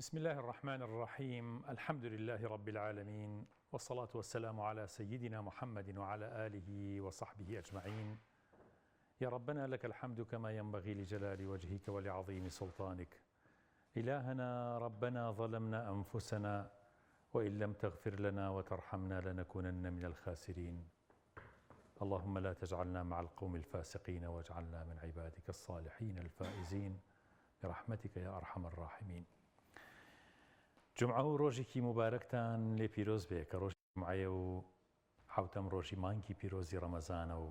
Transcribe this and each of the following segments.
بسم الله الرحمن الرحيم. الحمد لله رب العالمين، والصلاة والسلام على سيدنا محمد وعلى آله وصحبه أجمعين. يا ربنا لك الحمد كما ينبغي لجلال وجهك ولعظيم سلطانك. إلهنا ربنا ظلمنا أنفسنا وإن لم تغفر لنا وترحمنا لنكونن من الخاسرين. اللهم لا تجعلنا مع القوم الفاسقين واجعلنا من عبادك الصالحين الفائزين برحمتك يا أرحم الراحمين. جمعە و ڕۆژێکی مبارەکتان لێ پیرۆز بێ کە ڕۆژی جمعەیە و حوتەم ڕۆژی مانگی پیرۆزی ڕەمەزانە و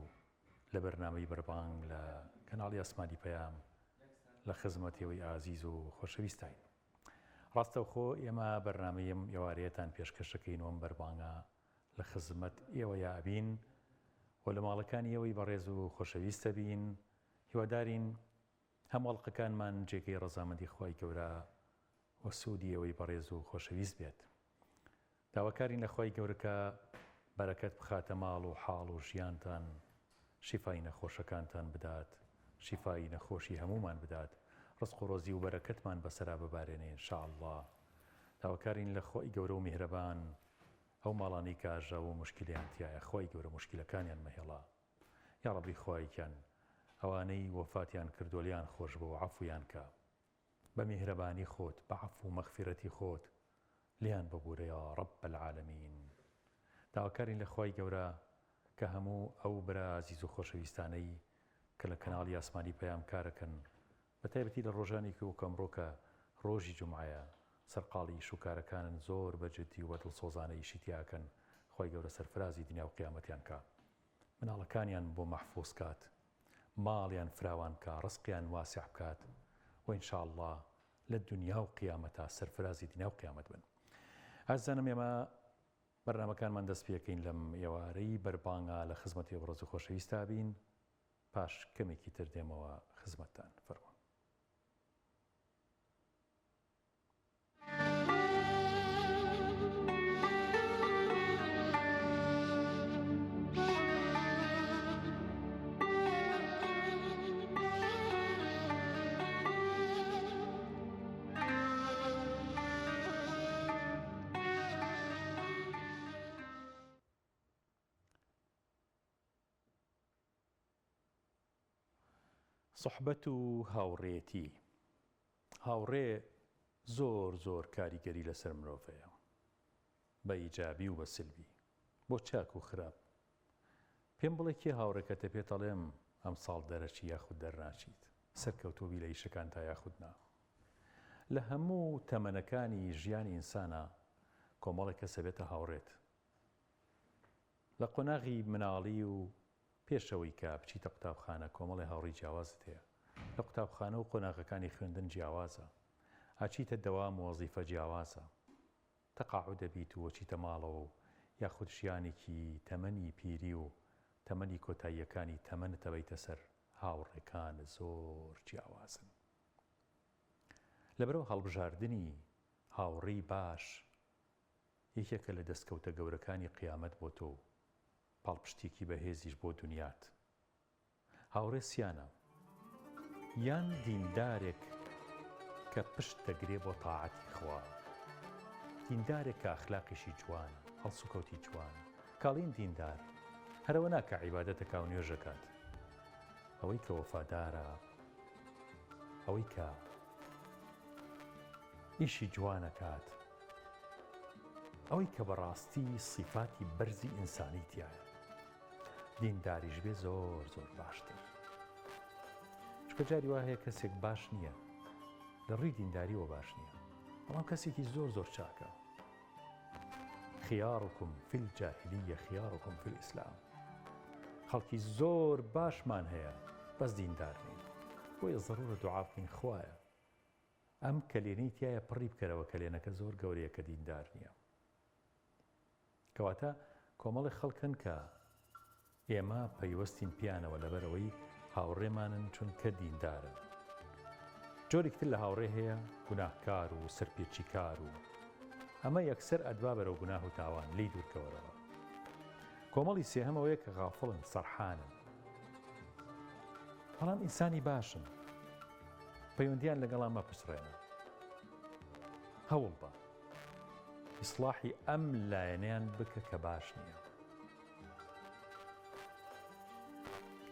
لە بەرنامەی بەربانگ لە کەناڵی ئاسمانی پەیام لە خزمەتەوەی ئازیز و خۆشەویستین. ڕاستەوخۆ ئێمە بەرنامەیەم ئێوارەیەتان پێشکەشەکەینەوەم بەربانگە لە خزمەت ئێوە یابین و لە ماڵەکانی ئێوەی بەڕێز و خۆشەویستە بین. هیوادارین هەموڵقەکانمان جێگەی ڕەزامەندی خوای گەورە و سوودی ئەوەی بەڕێز و خۆشەویست بێت. داواکارین لە خوای گەورەکە بەرەکەت بخاتە ماڵ و حاڵ و ژیانتان، شیفای نەخۆشەکانتان بدات، شیفای نەخۆشی هەمومان بدات، ڕزق و ڕۆزی و بەرەکەتمان بەسەرا ببارێنێ ئینشاءالله. داواکارین لە خوای گەورە و میهرەبان ئەو ماڵانەی کە ئاژە و موشکیلیان تایە خوای گەورە موشکیلەکانیان مەهێڵا. یا ڕەبی خوایکیان ئەوانەی وەفاتیان کردولیان خۆش بۆ و عەفویان کە بە میهرەبانی خۆت بە عەفو و مەغفیرەتی خۆت لیان ببوورە یا ڕەب العالەمین. داواکارین لە خوای گەورە کە هەموو ئەو برا عەزیز و خۆشەویستانەی کە لە کەناڵی ئاسمانی پەیام کارەکەن، بە تایبەتی لە ڕۆژانێکی وەکو ئەمڕۆ کە ڕۆژی جومعەیە، سەرقاڵی شوکارەکانن زۆر بەجددی و بەدڵسۆزانە ئیشی تیاکەن. خوای گەورە سەرفرازی دنیا و قیامەتیان کە، مناڵەکانیان بۆ مەحفوظ کات، ماڵیان فراوان کە، ڕزقیان واسع بکات و ئینشاءالله لە دنیا و قیامەتە سەرفرازی دنیا و قیامەت بن. ئازانم ئێمە بەرنامەکانمان دەست پێکەین لەم ئێوارەی بەربانگە لە خزمەتی بەڕێز و خۆشەویستا بین، پاش کەمێکی تر دێمەوە خزمەتتان. فەرموون. سوحبەت و هاوڕێتی. هاوڕێ زۆر زۆر کاریگەری لەسەر مرۆڤەیە، بە ئیجابی و بە سلبی، بۆ چاک و خراپ. پێم بڵێ کێ هاوڕێکەتە پێت ئەڵێم ئەم ساڵ دەرەچی یاخود دەرناچیت، سەرکەوتووی لە ئیشەکان تا یاخود نا. لە هەموو تەمەنەکانی ژیانی ئینسانە کۆمەڵێک کەسە بێتە هاوڕێت. لە قۆناغی مناڵی و پێشەوەی کە بچیتە قوتابخانە کۆمەڵی هاوڕێی جیاوازت هەیە. لە قوتابخانە و قۆناغەکانی خوێندن جیاوازە، ئاچیتە دەوام وەزیفە جیاوازە، تەقاعود دەبیت و وەچیتە ماڵەوە و یاخود ژیانێکی تەمەنی پیری و تەمەنی کۆتاییەکانی تەمەنتە بەیتە سەر. هاوڕێکان زۆر جیاوازن. لەبەرەوە هەڵبژاردننی هاوڕێی باش یەکێکە لە دەستکەوتە گەورەکانی قیامەت بۆ تۆ، پاڵپشتێکی بەهێزیش بۆ دنیات. هاوڕێ سیانە، یان دیندارێک کە پشت دەگرێ بۆ تاعەتی خوا، دیندارێک کە ئەخلاقیشی جوانە، هەڵسوکەوتی جوانە. کاڵین دیندار هەرەوە ناکە عیبادەتەکە و نوێژەکات، ئەوەی کە وەفادارە، ئەوەی کە ئیشی جوانەکات، ئەوەی کە بەڕاستی سیفاتی بەرزی ئینسانی تایە، دینداریش بێ زۆر زۆر باشتر. چکە جاری وا هەیە کەسێک باش نییە، لە ڕووی دینداریەوە باش نییە، بەڵام کەسێکی زۆر زۆر چاکە. خیارکم فی الجاهلیە خیارکم فی الئیسلام. خەڵکی زۆر باشمان هەیە بەس دیندار نین، بۆیە زەڕورە دوعا بکەین خوایە ئەم کەلێنەی تایە پڕی بکەرەوە، کەلێنەکە زۆر گەورەیە کە دیندار نییە. کەواتە کۆمەڵی خەڵکن کە ئێمە پەیوەستین پیانەوە لەبەرەوەی هاوڕێمانن چونکە دیندارن. جۆرێکتر لە هاوڕێ هەیە گوناهکار و سەرپێچی کار و ئەمە یەکسەر ئەدوا بەرەو گوناه و تاوان لی دوورکەوەرەوە. کۆمەڵی سێهەمەوەیە کە غافڵن، سەرحانن، بەڵام ئینسانی باشن، پەیوەندیان لەگەڵان مەپسڕێنە. هەوڵ بە ئیسلاحی ئەم لایەنیان بکە کە باش نییە.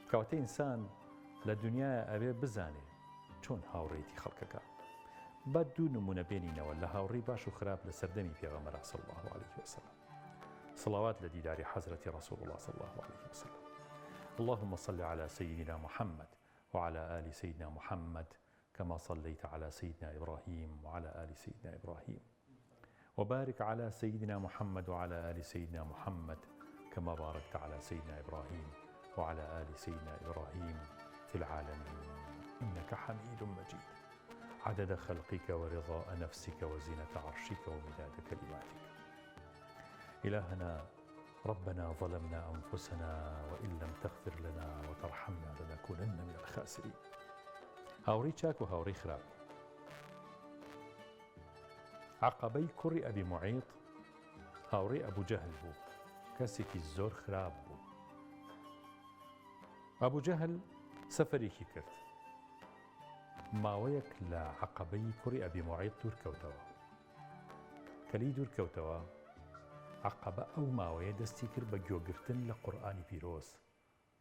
کەواتە ئینسان لە دنیای ئەوێ بزانێ چۆن هاوڕێیەتی خەڵکەکە. با دوو نمونە بێنینەوە لە هاوڕێی باش و خراپ لە سەردەمی پێغەمبەر صلی الله عليه وسلم. صلوات لديدار حضرة رسول الله صلى الله عليه وسلم. اللهم صل على سيدنا محمد وعلى آل سيدنا محمد كما صليت على سيدنا إبراهيم وعلى آل سيدنا إبراهيم وبارك على سيدنا محمد وعلى آل سيدنا محمد كما باركت على سيدنا إبراهيم وعلى آل سيدنا إبراهيم في العالمين إنك حميد مجيد عدد خلقك ورضاء نفسك وزنة عرشك ومداد كلماتك. إلهنا ربنا ظلمنا أنفسنا وإن لم تغفر لنا وترحمنا لنكونن من الخاسرين. هاوري چاك و هاوري خراپ. عقبەی کوڕی ئەبی معیط هاوڕێی ئەبوو جەهل بوو، کەسێکی زۆر خراپ بوو. ئەبوو جەهل سەفەرێکی کرد، ماوەیەک لە عقبەی کوڕی ئەبی معیط دوورکەوتەوە. کەلی دوورکەوتەوە عقبە ئەو ماوەیە دەستی کرد بە گوێگرتن لە قورئانی پیرۆز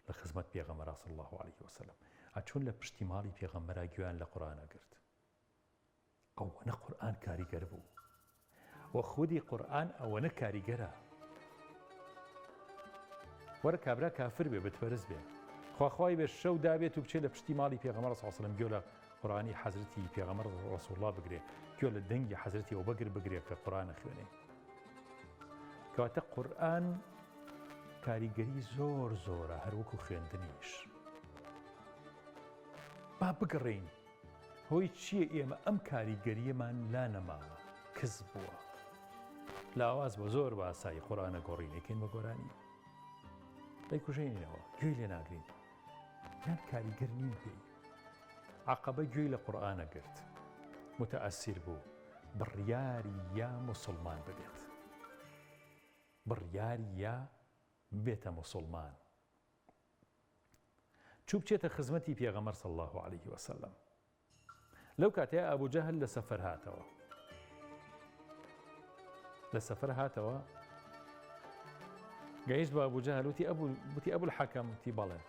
لە خزمەت پێغەمبەر صلی الله عليه وسلم. ئەچوون لە پشتی ماڵی پێغەمبەرا گوێیان لە قورئانە گرت. ئەوەنە قورئان کاریگەر بوو و خودی قورئان ئەوەنە کاریگەرە. وەرە کابرا کافر بێ بتپەرست بێ، خواخوای بێ شەو دابێت و بچێت لە پشتی ماڵی پێغەمبەر صلی الله عليه وسلم گوێ لە قورئانی حەزرەتی پێغەمبەر رسول الله بگرێ، گوێ لە دەنگی حەزرەتی ئەبوبەکر بگرێ کە قورئانە خوێنێ. کەواتە قورئان کاریگەری زۆر زۆرە، هەروەکو خوێندنیش. با بگەڕێین هۆی چییە ئێمە ئەم کاریگەریەمان لا نەماوە، کەس بووە. لاواز بە زۆر بە ئاسایی قورئانە گۆڕینەکەین بە گۆرانی دەی کوژێنینەوە، گوێی لێ ناگرین، یان کاریگەر نین پێی. عەقەبە گوێی لە قورئانە گرت، متەئەسیر بوو، بڕیاری یا موسڵمان ببێت، بڕیاری یا بێتە موسڵمان. چوو بچێتە خزمەتی پێغەمبەر صلی الله عليه وسلم. لەو کاتەیە ئەبوو جەهل لە سەفەر هاتەوە. لە سەفەر هاتەوە گەیشت بە ئەبوو جەهل وتی ئەبوو الحەکەم، وتی بەڵێ،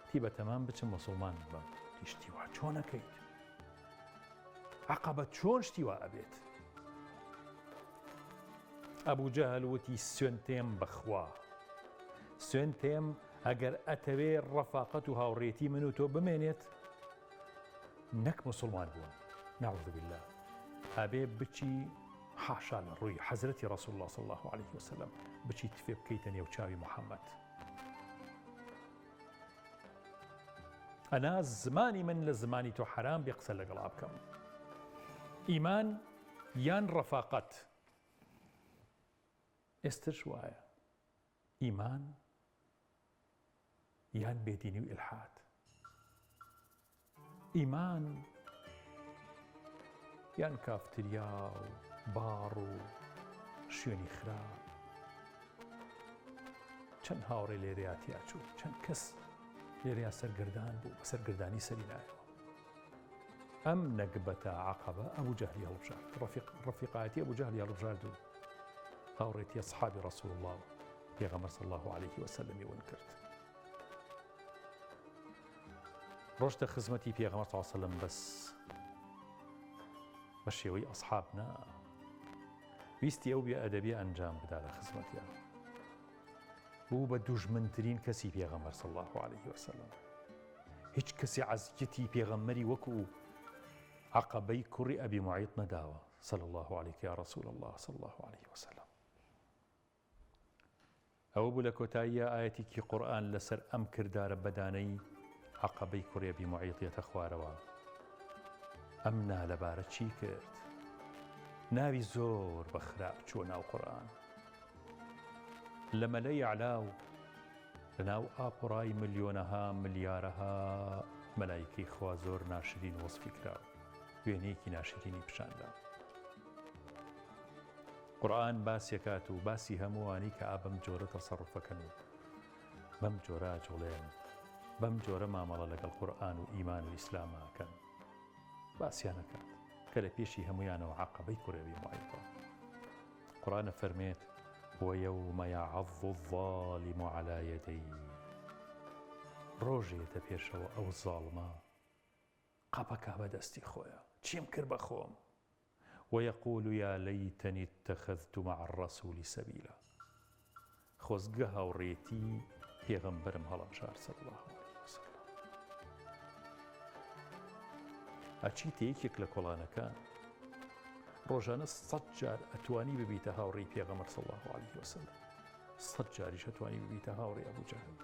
تی بەتەمام بچم موسڵمان بم. تی شتی وا چۆن ئەکەیت؟ عەقەبە چۆن شتی وا ئەبێت؟ ئەبوو جەهل وتی سوێن تێم بەخوا، سوێن تێم ئەگەر ئەتەوێ ڕەفاقەت و هاوڕێتی من و تۆ بمێنێت نەک موسڵمان بووم، نەعوذ بالله، ئەبێ بچی حاشا لە ڕووی حەزرەتی رسول الله صلی الله عليه وسلم، بچی تفێ بکەیتە نێو چاوی محەممەد. ئەنا زمانی من لە زمانی تۆ حرام بێ قسە لەگەڵا بکەم. ئیمان یان ڕەفاقەت؟ ئێستش وایە، ئیمان یان بێدینی و ئیلحاد. ئیمان یان کافتریا و باڕ و شوێنی خراپ. چەند هاوڕێ لێرەیا تیاچوو، چەند کەس لێرەیا سەرگردان بوو، بە سەرگردانی سەری نایەوە. ئەم نەکبەتە عەقەبە ئەبوو جەهلی هەڵبژارد، ڕەفیقایەتی ئەبوو جەهلی هەڵبژارد و هاوڕێتی ئەسحابی رسول الله پێغەمبەر صلی الله عليه وسلم ون کرد. ڕۆشتە خزمەتی پێغەمبەر صلی الله عليه وسلم، بەس بە شێوەی ئەسحاب نا، ویستی ئەو بێئەدەبی ئەنجام بدا لە خزمەتیان. بوو بە دوژمنترین کەسی پێغەمبەر صلی الله عليه وسلم. هیچ کەسی عەزیەتی پێغەمبەری وەکو عەقەبەی کوڕی ئەبی معیط نەداوە صلی الله عليك يا رسول الله صلی الله عليه وسلم. ئەوە بوو لە کۆتاییە ئاەتێکی قورئان لەسەر ئەم کردارە بەدانەی عەقەبەی کوڕی ئەبی معیط یەتە خوارەوە. ئەم نا لەبارە چی کرد؟ ناوی زۆر بە خراپ چووە ناو قورئان. لە مەلەی ئەعلا و لە ناو ئاپۆڕای ملیۆنەها ملیارەها مەلایکەی خوا زۆر ناشرین وەسفی کراوە، وێنەیەکی ناشرینی پیشاندا. قورئان باسیەکات و باسی هەمووانی کە بەم جۆرە تەسەڕوفەکەن و بەم جۆرە جوڵێن، بەم جۆرە مامەڵە لەگەڵ قورئان و ئیمان و ئیسلاماکەن، باسییانەکات. کە لە پێشی هەمویانەوە عەقەبەی کوڕێوی معیبە. قورآنە فەرمێت وَيَوْمَ يَعَضُّ الظَّالِمُ عَلَى يَدَيْهِ ڕۆژێتە پێشەوە ئەو زاڵمە قەپەکە بەدەستی خۆیە چیم کرد بە خۆم ويقول يا ليتني اتخذت مع الرسول سبيلا خۆزگە هاوڕێتی پێغەمبەرم هەڵەبژار صلی الله عليه وسلم. ئەچیتە یەکێک لە کۆڵانەکان ڕۆژانە 100 جار ئەتوانی ببیتە هاوڕێی پێغەمبەر صلی الله عليه وسلم، 100 جاریش ئەتوانی ببیتە هاوڕێی ئەبوو جەهل.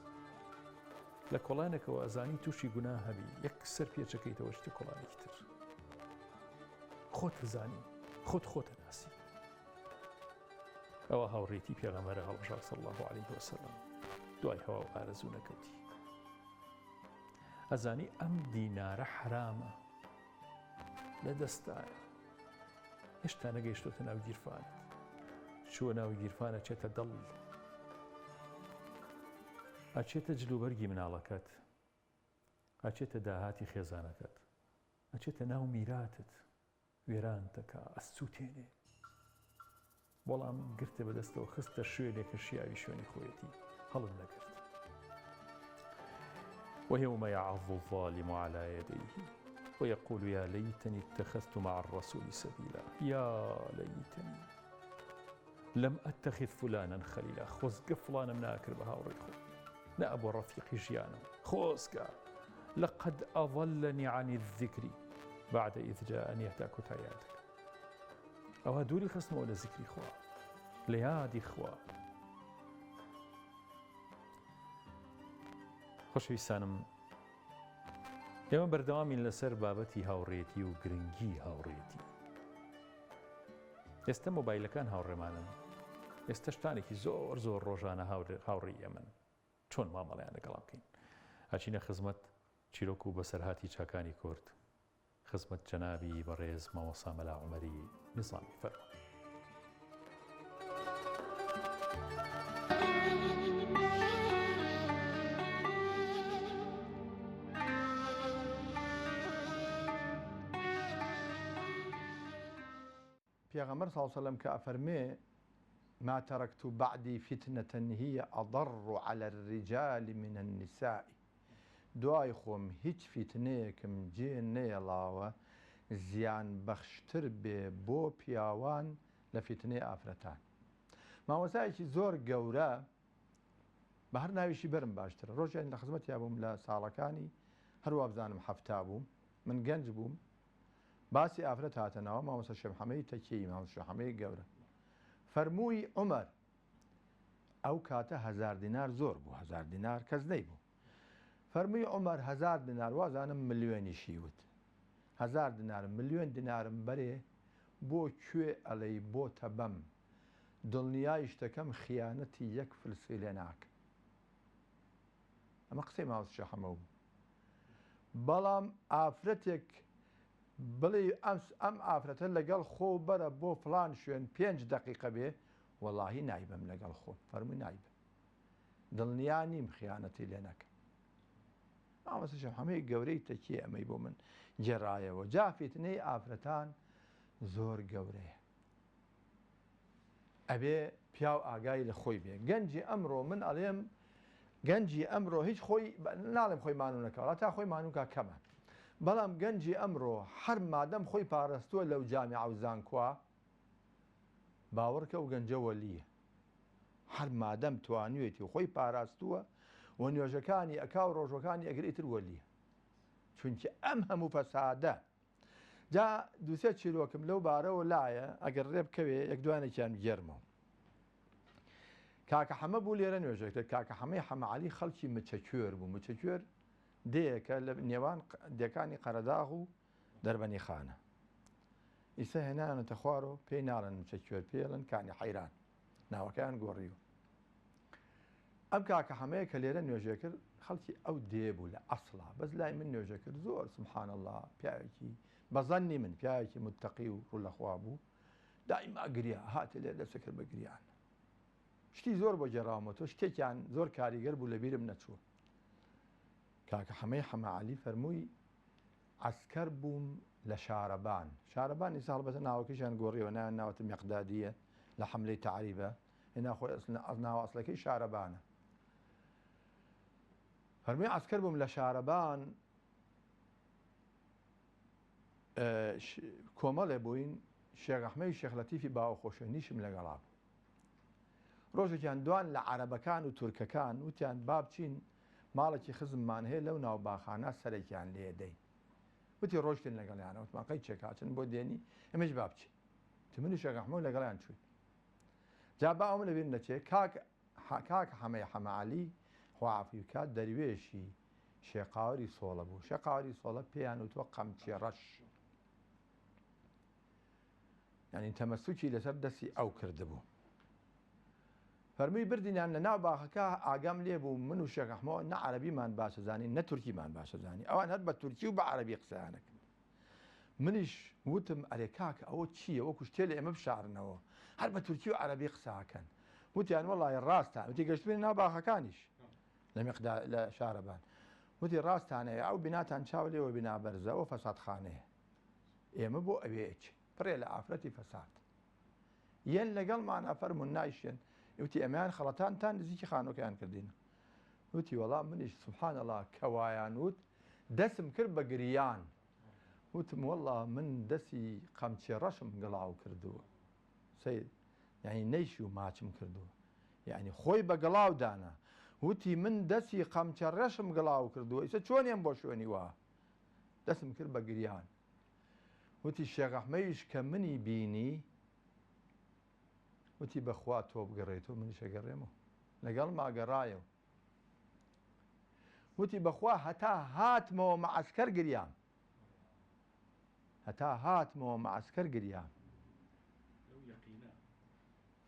لە کۆڵانێکەوە ئەزانی تووشی گوناه هەبی یەکسەر پێچەکەیتەوە شتی کۆڵانێکی تر. خۆت زانی، خۆتە ناسی. ئەوە هاوڕێتی پێغەمبەرە هەڵبژار صلی الله عليه وسلم. دوای هەوا و ئارەزوو نەکەوتی. ئەزانی ئەم دینارە حرامە لە دەستایە، هێشتا نەگەیشتۆتە ناو گیرفانت، چووە ناو گیرفانە چێتە دڵ، ئەچێتە جلوبەرگی مناڵەکەت، ئەچێتە داهاتی خێزانەکەت، ئەچێتە ناو میراتت، وێران دەکا، ئەسووتێنێ، بەڵام گرتە بەدەستەوە خستە شوێنێکە شیاوی شوێنی خۆیەتی هەڵم نەگرت. ويوم يعض الظالم على يديه ويقول يا ليتني اتخذت مع الرسول سبيلا يا ليتني لم أتخذ فلانا خليلا خۆزگە فلانم ناکرد بە هاوڕێی خۆ، نەبووە ڕەفیقی ژیانم، خۆزگە لقد أضلني عن الذكر بعد إذ جاءني هەتا کۆتاییاتەکە. ئەوە دووری خستمەوە لە ذیکری خوا، لە یادی خوا. خۆشەویستانم، ئێمە بەردەوامین لەسەر بابەتی هاوڕێتی و گرنگی هاوڕێتی. ئێستا مۆبایلەکان هاوڕێمانن، ئێستا شتانێکی زۆر ڕۆژانە هاوڕێی ئێمەن، چۆن مامەڵەیان لەگەڵا بکەین. ئاچینە خزمەت چیرۆک و بەسەرهاتی چاکانی کورد، خزمەت جەنابی بەڕێز مامۆستا مەلا عومەری نظامی فەرمووی. پێغەمبەر صلی الله علیه وسلم کە ئەفەرمێ ما تركت بعدي فتنة هي أضر على الرجال من النساء دوای خۆم هیچ فیتنەیەکم جێ نەیەڵاوە زیان بەخشتر بێ بۆ پیاوان لە فیتنەی ئافرەتان. مامۆستایەکی زۆر گەورە بە هەر ناویشی بەرم باشترە. ڕۆژێک لە خزمەتیا بووم لە ساڵەکانی هەروە بزانم هەفتا بووم، من گەنج بووم، باسی ئافرەت هاتەنەوە، مامۆستا شێخ محەممەدی تەکیی، مامۆستا شێخ محەممەدی گەورە فەرمووی عومەر، ئەو کاتە 1000 دینار زۆر بوو، 1000 دینار کەس نەیبوو. فەرمووی عومەر 1000 دینار وازانم ملیۆنیشی وت، 1000 دینار ملیۆن دینارم بەرێ بۆ کوێ ئەڵەی بۆتە بەم دڵنیای شتەکەم خیانەتی یەک فلسی لێ ناکە. ئەمە قسەی مامۆستا شێخ محەممەد بوو. بەڵام ئافرەتێک بڵێ ئەم ئافرەتە لەگەڵ خۆ بەرە بۆ فلان شوێن 5 دقیقە بێ، وەڵاهی نایبم لەگەڵ خۆ، فەرمووی نایبم، دڵنیا نیم خیانەتی لێ نەکە. مامۆستا شێخ محەممەدی گەورەی تەکیە ئەمەی بۆ من جێڕایەوە. جا فیتنەی ئافرەتان زۆر گەورەیە، ئەبێ پیاو ئاگای لە خۆی بێ. گەنجی ئەمڕۆ من ئەڵێم گەنجی ئەمڕۆ هیچ خۆی ناڵێم خۆی مانوو نەکەوە، تا خۆی مانووکە کەمە، بەڵام گەنجی ئەمڕۆ هەر مادەم خۆی پاراستووە لەو جامیعە و زانکۆوە، باوەڕکە و گەنجە وەلیە. هەر مادەم توانوێتی خۆی پاراستووە و نوێژەکانی ئەکا و ڕۆژەکانی ئەگەر ئیتر وەلیە، چونکە ئەم هەموو فەسادە. جا دووسێ چیرۆکم لەو بارەوە لایە، ئەگەر ڕێ بکەوێ یەک دوانێکیان گێرمەوە. کاکە حەمە بوو لێرە نوێژێک، کاکە حەمەی حەمەعەلی خەڵکی مچەکوێر بوو. مچەکوێر دەیەکە لە نێوان دێکانی قەرەداغ و دەربەنی خانە. ئیسا هێنانەتە خوارەوە پێی ناڵێن مچەکوێر، پێڵن کانی حەیران، ناوەکەیان گۆڕیوە. ئەم کاکە حەمەیە کە لێرە نوێژێ کرد، خەڵکی ئەو دێبوو لە ئەسڵا، بەس لای من نوێژە کرد، زۆر سبحان الله پیاوێکی بەزەنی من پیاوێکی متتەقی و ڕوو لەخوا بوو، دائیما گریا، هاتە لێ دەستەکرد بە گریان. شتی زۆر بۆ گێڕاومەوە، شتێکیان زۆر کاریگەر بوو لە بیرم نەچووە. کاکە حەمەی حەمەعەلی فەرمووی عسكر بووم لە شارەبان شارەبانی ساڵبەتە ناوەکەیشان گۆڕیەوە ناوەتە مەقدادیە لە حملەی تعریبە هێنا خۆی ناو ئەسلەکەی شارەبانە فەرمووی عسکر بووم لە شارەبان کۆمەڵێ بووین شێخ ئەحمەدی شێخ لەتیفی باوەخۆشێنیشم لەگەڵا بوو ڕۆژێکیان دوان لە عەرەبەکان و تورکەکان وتیان با بچین ماڵێکی خزممان هەیە لەو ناو باخانە سەرێکیان لێدەین وتی ڕۆژتن لەگەڵیانە وتمان قەی چێکاچن بۆ دێنی ئەمەش با بچین منی شێخ ئەحمەد لەگەڵیان چوین جا با ئەوم لەبیر نەچێ کاک حەمەی حەمەعەلی خواعافی بکات دەروێشی شێقاوەری سۆڵە بوو شێقاوەری سۆڵە پێیان وتووە قەمچی ڕەش یعنی تەمەسوکی لەسەر دەستی ئەو کردبوو فەرمووی بردینیان لە ناو باخەکە ئاگام لێ بوو من و شێخ ئەحمەد نە عەرەبیمان باشە زانی نە تورکیمان باشە زانی ئەوان هەر بە تورکی و بە عەرەبی قسەیانەکەن منیش وتم ئەرێ کاکە ئەوە چییە وەکو شتێ لە ئێمە بشارنەوە هەر بە تورکی و عەرەبی قساکەن وتیان وەڵی ڕاستە وتی گەشتبێنی ناو باخەکانیش لە شارەبان وتی ڕاستانەیە ئەو بیناتان چاو لێەوە بنا بەرزە ئەوە فەسادخانەیە ئێمە بۆ ئەوێچ پڕێ لە ئافرەتی فەساد یەن لەگەڵمان ئەفەرمون نایشێن وتی ئەمیان خەڵەتانتان نزیکی خانۆکەیان کردینە وتی وەڵام منیش سوبحان الله کەوایان وت دەسم کرد بە گریان وتم وەڵا من دەستی قەمچێ ڕەشم گەڵاو کردووە سید یعنی نەیشی و ماچم کردووە یعنی خۆی بە گەڵاو دانا وتی من دەستی قەمچە ڕەشم گەڵاو کردووە ئیسە چۆنیان بۆ شوێنی وا دەسم کرد بە گریان وتی شێخ ئەحمەدیش کە منی بینی وتی بەخوا تۆ بگەڕێتەوە منیش ئەگەڕێمەوە لەگەڵ ماگەڕایەوە وتی بەخوا هەتا هاتمەوە مەعەسکەر گریام هەتا هاتمەوە مەعەسکەر گریام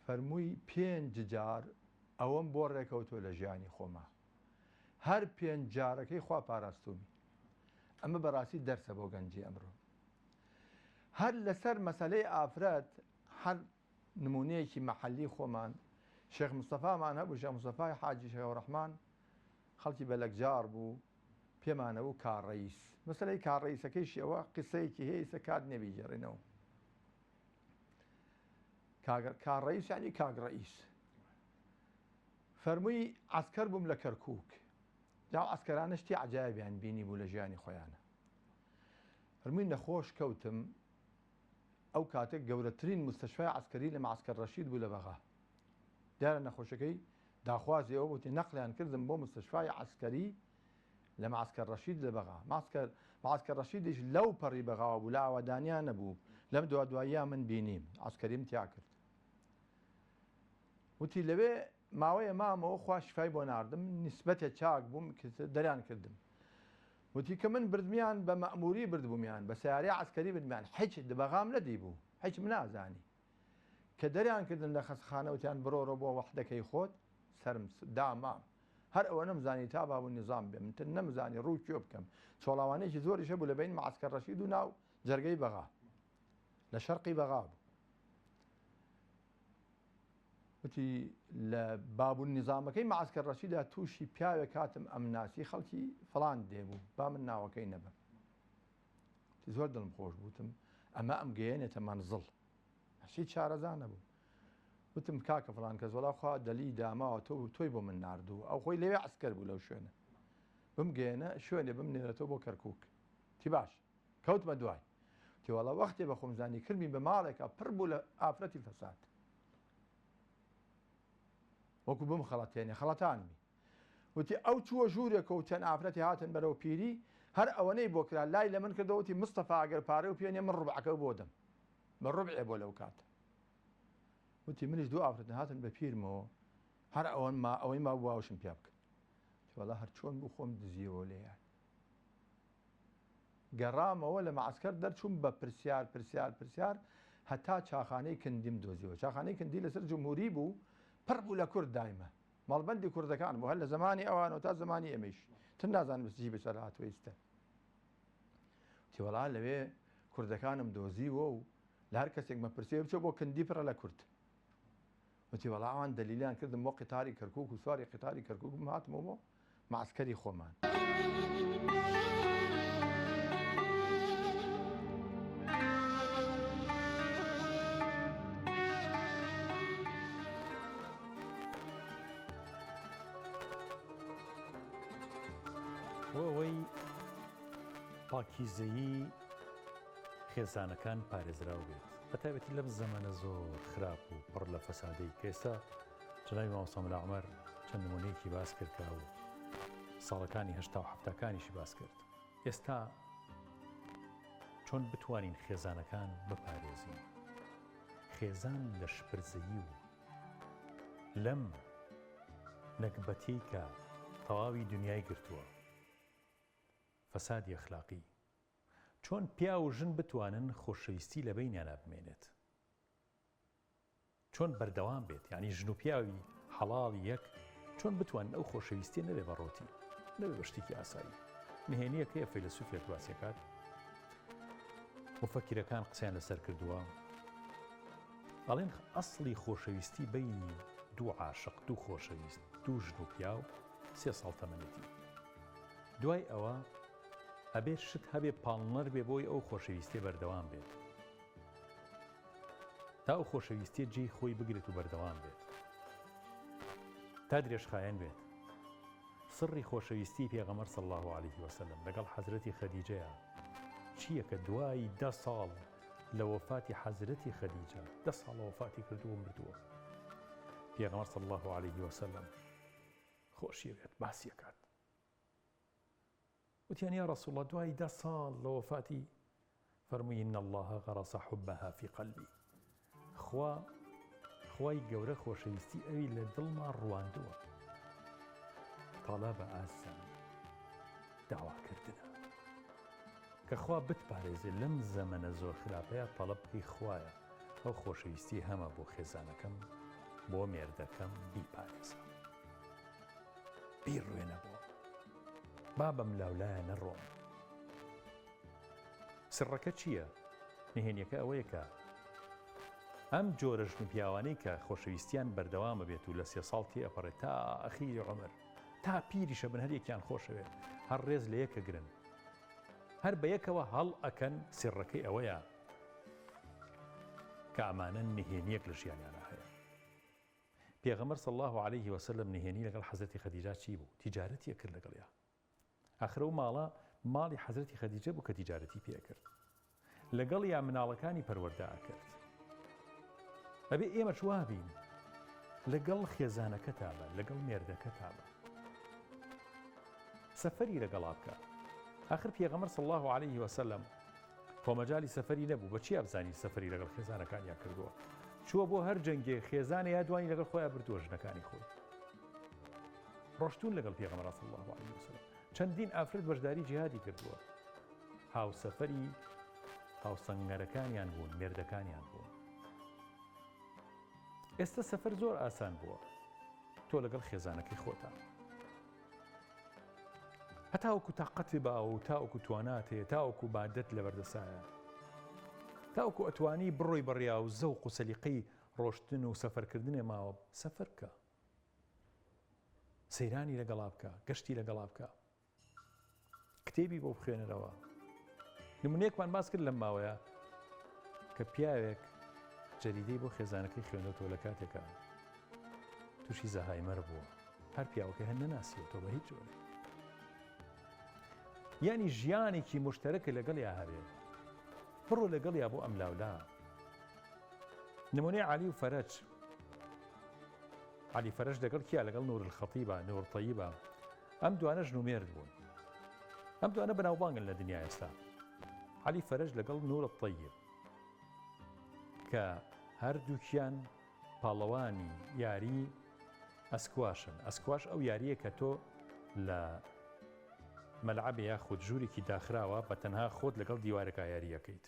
فەرمووی 5 جار ئەوەم بۆ ڕێکەوتۆ لە ژیانی خۆما هەر 5 جارەکەی خوا پاراستومی ئەمە بەڕاستی دەرسە بۆ گەنجی ئەمڕۆ هەر لەسەر مەسەلەی ئافرەت هەر نمونەیەکی مەحەلی خۆمان شێخ مستەفامان هەبوو شێخ مستەفای حاجی شێخەوڕەحمان خەڵکی بەلەکجار بوو پێمانەوە کارڕەیس مەسەلەی کارڕەیسەکەیشی ئەوە قسەیەکی هەیە سە کات نەبیجێڕێنەوە کارڕەیس یعنی کاگڕەئیس فەرمووی عەسکەر بووم لە کەرکووک جا عەسکەرانە شتی عەجایبیان بینی بوو لە ژیانی خۆیانە فەرمووی نەخۆش کەوتم ئەو کاتێک گەورەترین مستەشفای عەسکەری لە مەعسکەر ڕەشید بوو لە بەغا دیارە نەخۆشەکەی داخوازی ئەوە وتی نەقلیان کردم بۆ مستەشفای عەسکەری لە مەعسکەر ڕەشید لە بەغا مەعسکەر ڕەشیدیش لەو پەڕی بەغاوە بوو لە ئاوادانیان نەبوو لەم دواییان من بینیم عەسکەریم تیا کرد وتی لەوێ ماوەیە مامەوە خوا شیفای بۆ ناردم نیسبەتێ چاک بووم دەریان کردم وتی کە من بردمیان بە مەئموری بردبوومیان بە سیارەی عەسکەری بردمیان هیچ بەغام نەدی بوو هیچ نازانی کە دەریان کردن لە خەستەخانە وتیان بڕۆڕە بۆ وەحدەکەی خۆت سەرم دامام هەر ئەوە نەمزانی تا بابوو نظام بێ من نەمزانی ڕوو کوێ بکەم چۆڵاوانەیەکی زۆریش هەبوو لە بین مەعسکەر ڕەشید و ناو جەرگەی بەغا لە شەرقی بەغا بوو وتی لە بابوو نظامەکەی مەعسکەر ڕەشیددا تووشی پیاوێک کاتم ئەم ناسی خەڵکی فڵان دێبوو با من ناوەکەی نەبە زۆر دڵم خۆش بووتم ئەمە ئەم گەیەنێتە مەنزڵ هەشی چارەزان نەبوو وتم کاکە فڵان کەس وەڵا خوا دەلی داماوە تۆی بۆ من ناردوو ئەو خۆی لەوێ عەسکەر بوو لەو شوێنە بمگەێنە شوێنێ بمنێرێتەوە بۆ کەرکووک تی باش کەوتمە دوای تی وەڵا وەختێ بە خۆمزانی کردمی بە ماڵێکە پڕ بوو لە ئافرەتی فەساد وەکو بم خەڵەتێنێ خەڵەتانمی وتی ئەو چووە ژوورێکە و چەند ئافرەتی هاتن بەرەو پیری هەر ئەوەنەی بۆ کرا لای لە من کردەوەتی مستەفا ئەگەر پارەی و پێێنێ من ڕوبعەکە بۆ دەم بە ڕوبعێ بۆ لەو کاتە وتی منیش دوو ئافرەت هاتن بە پیرمەوە هەر ئەوەی ما باوشم پێ بکە وەڵا هەر چۆن بوو خۆم دزیەوە لێیان گەڕامەوە لە مەعسکەر دەرچووم بە پرسیار هەتا چاخانەی کندیم دۆزیەوە چاخانەی کندی لەسەر جمهوری بوو پڕ بوو لە کورد دایمە ماڵبەندی کوردەکان بوو هەر لە زمانی ئەوانەوە تا زمانی ئێمەش تر نازانم بچی بەسەر هاتووەیستە تی وەڵا لەوێ کوردەکانم دۆزیوە و لە هەر کەسێک مەپرسێ بچۆ بۆ کندی پڕە لە کورد وتی وەڵا ئەوان دەلیلیان کردم بۆ قیتاری کەرکووک و سواری قیتاری کەرکووک هاتمەوە بۆ مەعسکەری خۆمان پاکیزەیی خێزانەکان پارێزراو بێت بە تایبەتی لەم زەمانە زۆر خراپ و پڕ لە فەسادەی کە ئێستا جەنابی مامۆستا مەلا عومەر چەند نمونەیەکی باس کرد و ساڵەکانی هەشتا و هەفتاکانیشی باس کرد. ئێستا چۆن بتوانین خێزانەکان بپارێزین، خێزان لە شپرزەیی و لەم نەکبەتەی کە تەواوی دنیای گرتووە، فەسادی ئەخلاقی، چۆن پیا و ژن بتوانن خۆشەویستی لە بەینیانە بمێنێت، چۆن بەردەوام بێت، یعنی ژن و پیاوی حەڵاڵی یەک چۆن بتوانن ئەو خۆشەویستی نەبێ بەڕۆتی، نەبێ بە شتێکی ئاسایی. نهێنیەکە هەیە فەیلسوفێک باسیەکات، مفەکیرەکان قسەیان لەسەر کردووە، ئەڵێن ئەسڵی خۆشەویستی بەینی دوو عاشق، دوو خۆشەویست، دوو ژن و پیاو 3 ساڵ تەمەنێتی. دوای ئەوە ئەبێ شت هەبێ پاڵنەر بێ بۆی ئەو خۆشەویستیە بەردەوام بێت، تا ئەو خۆشەویستیە جێی خۆی بگرێت و بەردەوام بێت، تا درێژخایەن بێت. سڕی خۆشەویستی پێغەمبەر صلی الله علیه وسلم لەگەڵ حەزرەتی خەدیجەیە چییە کە دوای 10 ساڵ لە وەفاتی حەزرەتی خەدیجە 10 ساڵ لە وەفاتی کردووە مردووە، پێغەمبەر صلی الله علیه وسلم خۆشیەوێت باسی ئەکات، وتیان یا رسول الله دوای 10 ساڵ لە وەفاتی فەرمووی إن الله غرس حبها في قلبي، خوای گەورە خۆشەویستی ئەوی لە دڵما ڕواندووە. طەلەبە ئازان داواکردنە کە خوا بتپارێزێ لەم زەمەنە زۆر خراپەیە، تەڵەب بکەی خوایە ئەو خۆشەویستی هەمە بۆ خێزانەکەم، بۆ مێردەکەم بیپارێزە، بیڕوێنە بۆ با بەم لاولایە نەڕۆم. سڕەکە چییە؟ نهێنیەکە ئەوەیە کە ئەم جۆرە ژن و پیاوانەی کە خۆشەویستیان بەردەوامە بێت و لە 3 ساڵ تێ ئەپەڕێت تا ئەخیری عومر، تا پیریشە بن، هەر یەکیان خۆشەوێت، هەر ڕێز لە یەکە گرن، هەر بە یەکەوە هەڵ ئەکەن. سڕەکەی ئەوەیە کە ئەمانە نهێنیەک لە ژیانیانە هەیە. پێغەمبەر صلی الله علیه وسلم نهێنی لەگەڵ حەزرەتی خەدیجە چی بوو؟ تیجارەتی کرد لەگەڵیا. ئاخرە و ماڵە ماڵی حەزرەتی خەدیجە بوو کە تیجارەتی پێکرد، لەگەڵ یا مناڵەکانی پەروەردە ئەکرد. ئەبێ ئێمە چوابین لەگەڵ خێزانەکە تابە، لەگەڵ مێردەکە تابە، سەفەری لەگەڵا بکە. آخر پێغەمبەر صلی الله علیه وسلم تۆمەجای سەفەری نەبوو، بەچی ئەبزانی سەفەری لەگەڵ خێزانەکانیان کردووە؟ چووە بۆ هەر جەنگێ خێزانە یا دوانی لەگەڵ خۆیان بردووە ژنەکانی خۆی، ڕۆشتون لەگەڵ پێغەمبەر صلی الله علیه وسلم، چەندین ئافرەت بەشداری جیهادی کردووە، هاوسەفەری هاوسەنگەرەکانیان بوون، مێردەکانیان بوون. ئێستا سەفەر زۆر ئاسان بووە، تۆ لەگەڵ خێزانەکەی خۆتە، هەتاوەکو تاقەتی بە و تاوەکو توانات هەیە، تاوەکو بادەت لە بەردەسایە، تاوەکو ئەتوانی بڕۆی بڕیا و زەوق و سەلیقەی ڕۆشتن و سەفەرکردنێ ماوە، سەفەر بکە، سەیرانی لەگەڵا بکە، گەشتی لەگەڵا بکە، کتێبی بۆ بخوێنەرەوە. نمونەیەکمان باس کرد لەم ماوەیە کە پیاوێک جەریدەی بۆ خێزانەکەی خوێندەوە لە کاتێکە تووشی زەهایمەر بووە، هەر پیاوەکە هەن نەناسیەوە بە هیچ جۆرێ، یعنی ژیانێکی مشتەرەکە لەگەڵ یا هەبێت، بڕۆ لەگەڵ یا بۆ ئەم لاولا. نمونەی عەلی و فەرەج، عەلی فەرەج لەگەڵ کیا؟ لەگەڵ نور الخەتیبە، نور طەیبە، ئەم دوانە ژن و مێرد بوون، ئەم دوانە بەناوبانگن لە دنیا ئێستا. عەلی فەرەج لەگەڵ نور الطەیب کە هەردووکیان پاڵەوانی یاری ئەسکواشن. ئەسکواش ئەو یاریە کە تۆ لە مەلعەبێ یاخود ژوورێکی داخراوە بە تەنها خۆت لەگەڵ دیوارەکە یاریەکەیت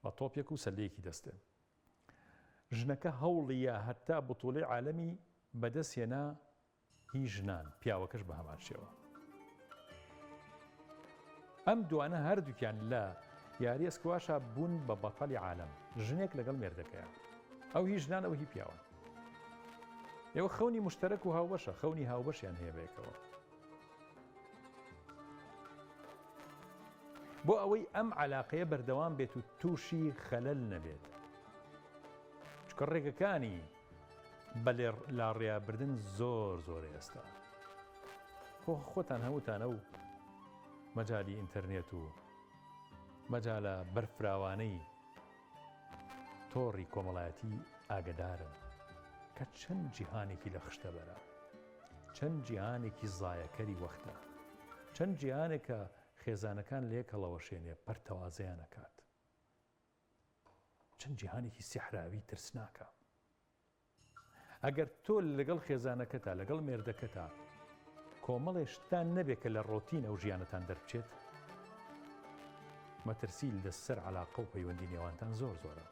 بە تۆپێک و سەلەیەکی دەستێ. ژنەکە هەوڵیە هەتا بوتوڵەی عالەمی بەدەستێنا هی ژنان، پیاوەکەش بە هەمان شێوە. ئەم دوانە هەردووکیان لە یاری ئەسکواشە بوون بە بەتەڵی عالەم، ژنێک لەگەڵ مێردەکەیە، ئەو هی ژنان ئەو هی پیاوە. ئێوە خەونی مشتەرەک و هاوبەشە، خەونی هاوبەشیان هەیە بەیەکەوە. بۆ ئەوەی ئەم عەلاقەیە بەردەوام بێت و تووشی خەلەل نەبێت، چکە ڕێگەکانی بە لاڕیابردن زۆر ئێستا. خۆتان هەمووتانە و مەجای ئینتەرنێت و مەجالە بەرفراوانەی تۆڕی کۆمەڵایەتی ئاگدارن کە چەند جیهانێکی لە خشتە بەرە، چەند جیهانێکی زایەکەری وەختە، چەند جیهانێکە خێزانەکان لێکەڵەوە شوێنێ پەرتەوازەیان ئەکات، چەند جیهانێکی سیحراوی ترسناکە. ئەگەر تۆ لەگەڵ خێزانەکەتە لەگەڵ مێردەکەتە کۆمەڵێشتان نەبێت کە لە ڕۆتین ئەو ژیانەتان دەربچێت، مەترسی لەسەر عەلاقە و پەیوەندی نێوانتان زۆر زۆرە.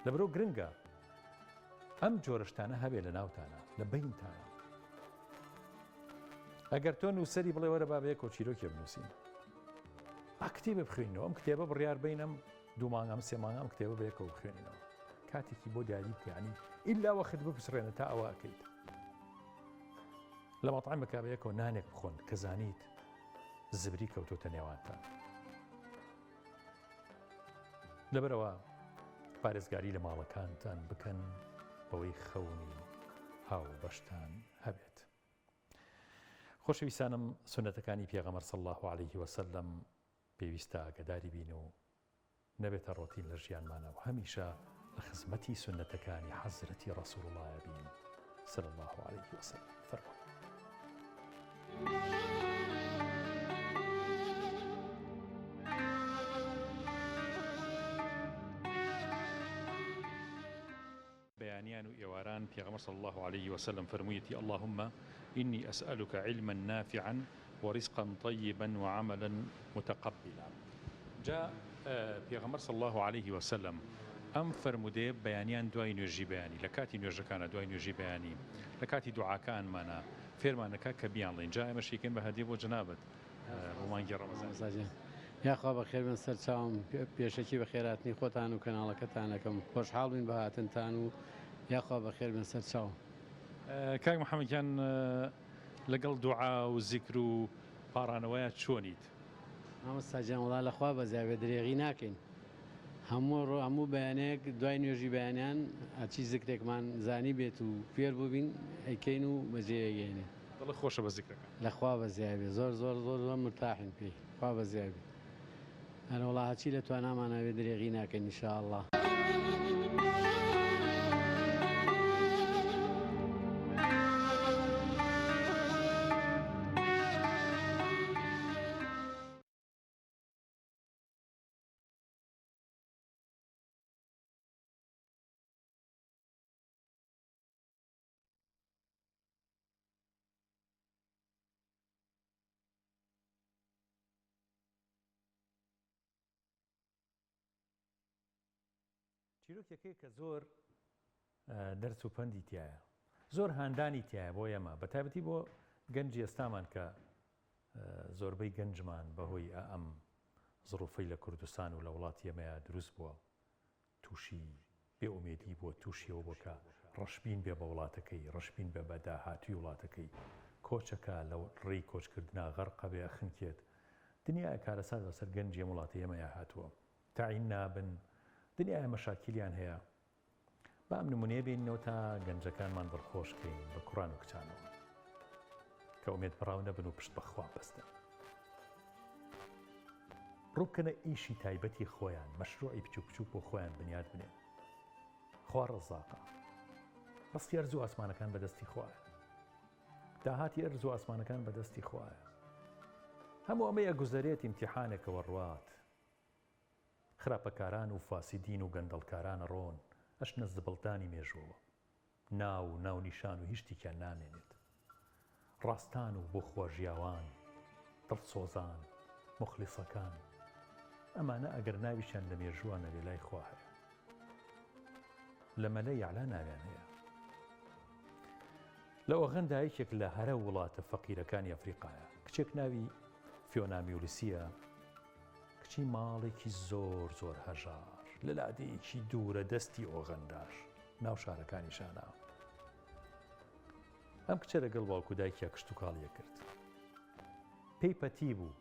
لەبەرەوە گرنگە ئەم جۆرەشتانە هەبێ لە ناوتانە لە بەینتانە. ئەگەر تۆ نووسەری بڵێ وەرە با بەیەکەوە چیرۆکێ بنووسین، کتێبە بخوێنەوە، ئەم کتێبە بڕیار بینم 2 مانگ ئەم 3 مانگ ئەم کتێبە بەیەکەوە بخوێنینەوە، کاتێکی بۆ دیاری بکەنی ئیلا وەخت بپسڕێنە تا ئەوە ئەکەیت. لە مەطعەمێکا بەیەکەوە نانێک بخۆن کە زانیت زبری کەوتۆتە نێوانتان. لەبەرەوە پارێزگاری لە ماڵەکانتان بکەن بەوەی خەونی هاو بەشتان هەبێت. خۆشەویستانم، سونەتەکانی پێغەمبەر صلی الله عليه وسلم پێویستە ئاگاداری بین و نەبێتە ڕۆتین لە ژیانمانە و هەمیشە لە خزمەتی سونەتەکانی حەزرەتی ڕەسوول الله بین صلی الله عليه وسلم. فەرمووی بيانيان وإيواران پیغمبر صلى الله عليه وسلم فرمويتي اللهم إني أسألك علما نافعا ورزقا طيبا وعملا متقبلا. جاء پیغمبر صلى الله عليه وسلم ئەم فرمودێ بەیانیان دوای نوێژی بەیانی لە کاتی نوێژەکانە دوای نوێژی بەیانی لە کاتی دوعاکانمانە فێرمانەکە کە بیانڵێن. جا ئێمە شیکەین بە هەدیە بۆ جەنابەت بۆ مانگی ڕەمەزان. یاخوا بەخێر بن سەر چاوم، پێشەکی بە خێراتنی خۆتان و کەناڵەکەتانەکەم، خۆشحاڵ بین بە هاتنتان و یاخوا بەخێر بن سەر چاوم. کاک محەممەدیان لەگەڵ دوعا و زیکر و پاڕانەوەیە چۆنیت؟ مامۆستاجیان وڵا لەخوا بەزیاوێ درێغی ناکەین. هەموو بەیانەیەک دوای نوێژی بەیانیان ئەچی زیکرێکمان زانی بێت و فێر بووبین ئەیکەین و بەجێگەێنێ. دڵ خۆشە بە زیکرەکە لەخوا بەزیاوێ زۆر زۆر زۆر زۆر مرتاحین پێی، خوا بەزیاوێ. ئەنە وڵا هەچی لە توانامانەوێ درێغی ناکەین ئینشاءالله. چیرۆکێکی کە زۆر دەرس و پەندی تایە، زۆر هاندانی تایە بۆ ئێمە، بە تایبەتی بۆ گەنجی ئێستامان کە زۆربەی گەنجمان بەهۆی ئەم زڕوفەی لە کوردستان و لە وڵاتی ئێمەیە دروست بووە، تووشی بێئومێدی بووە، تووشیەوە بۆکە ڕەشبین بێ بە وڵاتەکەی، ڕەشبین بێ بە داهاتووی وڵاتەکەی، کۆچەکە لە ڕێی کۆچکردنا غەرقە بێ خنکێت. دنیای کارەسات بەسەر گەنجی وڵاتی ئێمەیە هاتووە، تعین نابن، دنیای مەشاکیلیان هەیە. با ئەم نمونەیە بینەوە تا گەنجەکانمان دڵخۆشکەین بە کوڕان و کچانەوە کە ئومێد بڕاو نەبن و پشت بەخوا بەستن. ڕووبکەنە ئیشی تایبەتی خۆیان، مەشروعی بچووک بچووک بۆ خۆیان بنیاد بنێن. خوا ڕەزاقە، ڕستی ئەرز و ئاسمانەکان بەدەستی خوایە، داهاتی ئەرز و ئاسمانەکان بەدەستی خوایە. هەموو ئەمە یەکگوزەرێت ئیمتیحانێکەوە ڕوات. خراپەکاران و فاسیدین و گەندەڵکاران ڕۆن ئەشنە زبڵدانی مێژووە، ناو نیشان و هیچ شتێکیان نامێنێت. ڕاستان و بۆ خۆژیاوان، دڵسۆزان، مخلیسەکان، ئەمانە ئەگەر ناویشان لە مێژووانە لە لای خوا هەیە، لە مەلەی ئەعلا ناویان هەیە. لە ئۆغەندا یەکێک لە هەرە وڵاتە فەقیرەکانی ئەفریقایە، کچێک ناوی فیۆنا میولیسیە، کچی ماڵێکی زۆر زۆر هەژار لە لادەیەکی دوورە دەستی ئۆغەنداش ناو شارەکانیشانە. ئەم کچە لەگەڵ باوکو دایکیا کشت و کاڵیە کرد. پێی پەتی بوو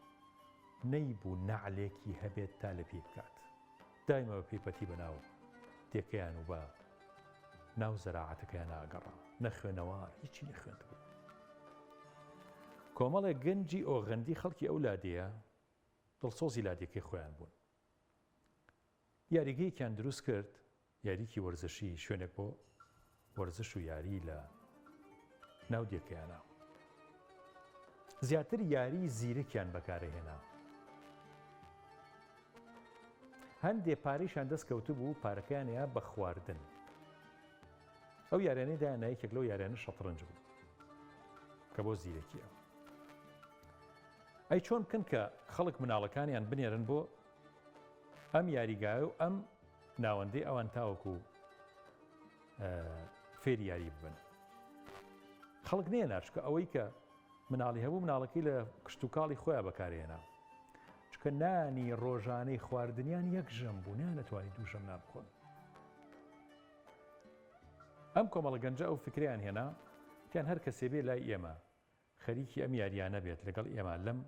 نەیبوو نەعلێکی هەبێت تا لە پێی بکات. دایمەوە پێی پەتی بەناو تێکەیان و بە ناو زەراعەتەکەیان ناگەڕا، نەخوێنەوار هیچی نەخوێند بوو. کۆمەڵێک گەنجی ئۆغەندی خەڵکی ئەو لادەیە دڵسۆزی لادێکەی خۆیان بوون. یاریگەیەکیان دروست کرد، یاریکی وەرزشی، شوێنێک بۆ وەرزش و یاری لە ناو دیێکەیانە. زیاتر یاری زیرەکیان بەکارەهێنا. هەندێک پارەیشان دەست کەوتو بوو، پارەکەیانەیە بە خواردن. ئەو یارانەیدایانە یەکێک لەو یارانە شەترەنج بوو کە بۆ زیرەکیە. ئەی چۆن بکەن کە خەڵک مناڵەکانیان بنێرن بۆ ئەم یاریگایە و ئەم ناوەندەی ئەوان تاوەکو فێری یاری ببن. خەڵک نێنا چکە ئەوەی کە مناڵی هەبوو مناڵەکەی لە کشت و کاڵی خۆیان بەکارهێنا. چکە نانی ڕۆژانەی خواردنیان یەک ژەم بوو، نەتوانی دوو ژەم نابخۆن. ئەم کۆمەڵە گەنجە ئەو فکریان هێنا تیان هەر کەسێ بێ لای ئێمە خەریکی ئەم یاریانە بێت، لەگەڵ ئێمە لەم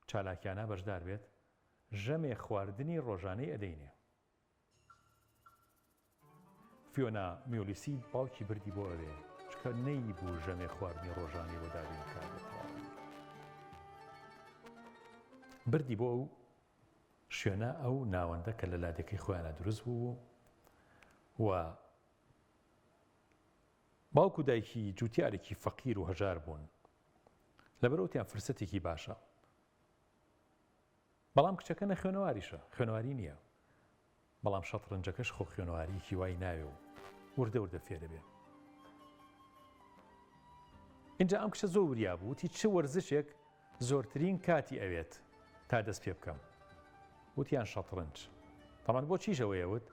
چالاکیانە بەشدار بێت، ژەمێ خواردنی ڕۆژانەی ئەدەینێ. فیۆنا میۆلیسی باوکی بردی بۆ ئەوێ چکە نەیبوو ژەمێ خواردنی ڕۆژانەی بۆ دابین کارێتەوە. بردی بۆ ئەو شوێنە ئەو ناوەندە کە لە لادەکەی خۆیانە دروست بوو و باوکو دایکی جوتیارێکی فەقیر و هەژار بوون، لەبەرەوتیان فرسەتێکی باشە. بەڵام کچەکە نە خوێنەواریشە، خوێنەواری نییە. بەڵام شەترەنجەکەش خۆ خوێنەواریکی وای ناوێ و وردە وردە فێرە بێ. اینجا ئەم کچە زۆر وریا بوو، وتی چ وەرزشێک زۆرترین کاتی ئەوێت تا دەست پێ بکەم. وتیان شەترەنج. تەمان بۆ چیشەوەیە وت؟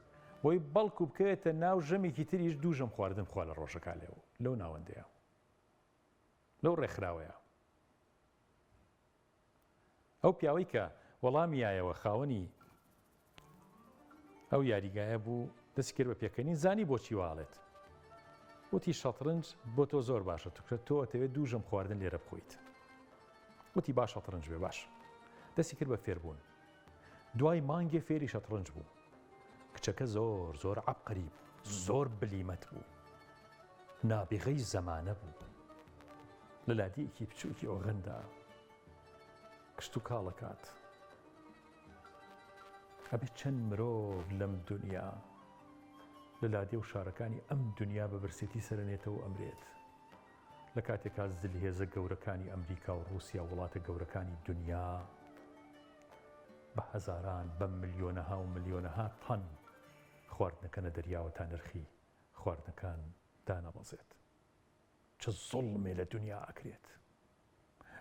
بۆی بەڵکو بکەوێتە ناو ژەمێکی تریش دوو ژەم خواردن بخوا لە ڕۆژەکە لێەوە لەو ناوەندەیە، لەو ڕێکخراوەیە. ئەو پیاوەی کە وەڵامی یایەوە خاوەنی ئەو یاریگایە بوو، دەستی کرد بە پێکەنی، زانی بۆچی واڵێت. وتی شەترەنج بۆ تۆ زۆر باشە، توکرە تۆ ئەتەوێت دوو ژەم خواردن لێرە بخۆیت. وتی باش شەترەنج بێ باش. دەستی کرد بە فێربوون. دوای مانگێ فێری شەترەنج بوو. کچەکە زۆر زۆر عەبقەری بوو، زۆر بلیمەت بوو، نابغەی زەمانە بوو. لە لادێکی بچووکی ئۆغەندا کشت و کاڵەکات. ئەبێت چەند مرۆڤ لەم دنیا لە لادێ و شارەکانی ئەم دنیا بە برسێتی سەرنێتەوە ئەمرێت. لە کاتێکا زلهێزە گەورەکانی ئەمریکا و رووسیا وڵاتە گەورەکانی دنیا بە هەزاران بە ملیۆنەها و ملیۆنەها تەن خواردنەکەنە دەریاوە تا نرخی خواردنەکان دانەبەزێت. چه زوڵمێ لە دنیا ئەکرێت.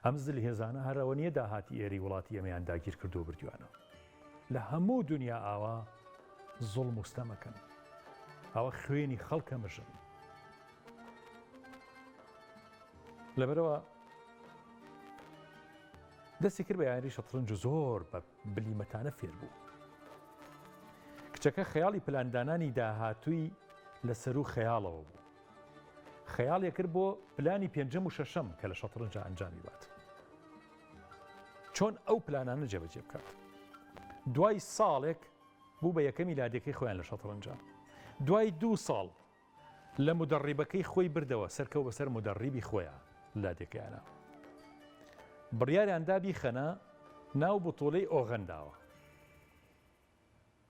ئەم زلهێزانە هەرەوە نییە داهاتی ئێری وڵاتی ئەمەیان داگیر کردو بردووانە. لە هەموو دنیا ئاوا زوڵم وستەمەکەن، ئەوە خوێنی خەڵکە مژن. لەبەرەوە دەستی کرد بە یاری شەترەنج زۆر بە بلیمەتانە فێر بوو. کچەکە خەیاڵی پلاندانانی داهاتووی لەسەر و خەیاڵەوە بوو. خەیاڵێ کرد بۆ پلانی پێنجەم و شەشەم کە لە شەترەنجە ئەنجامی بات، چۆن ئەو پلانانە جێبەجێ بکات. دوای ساڵێک بوو بە یەکەمی لادێکەی خۆیان لە شەترەنجە. دوای 2 ساڵ لە مودەڕیبەکەی خۆی بردەوە سەرکەوت بەسەر مودەڕیبی خۆیان لادێکیانە. بڕیاریان دا بیخەنە ناو بوتۆلەی ئۆغەنداوە.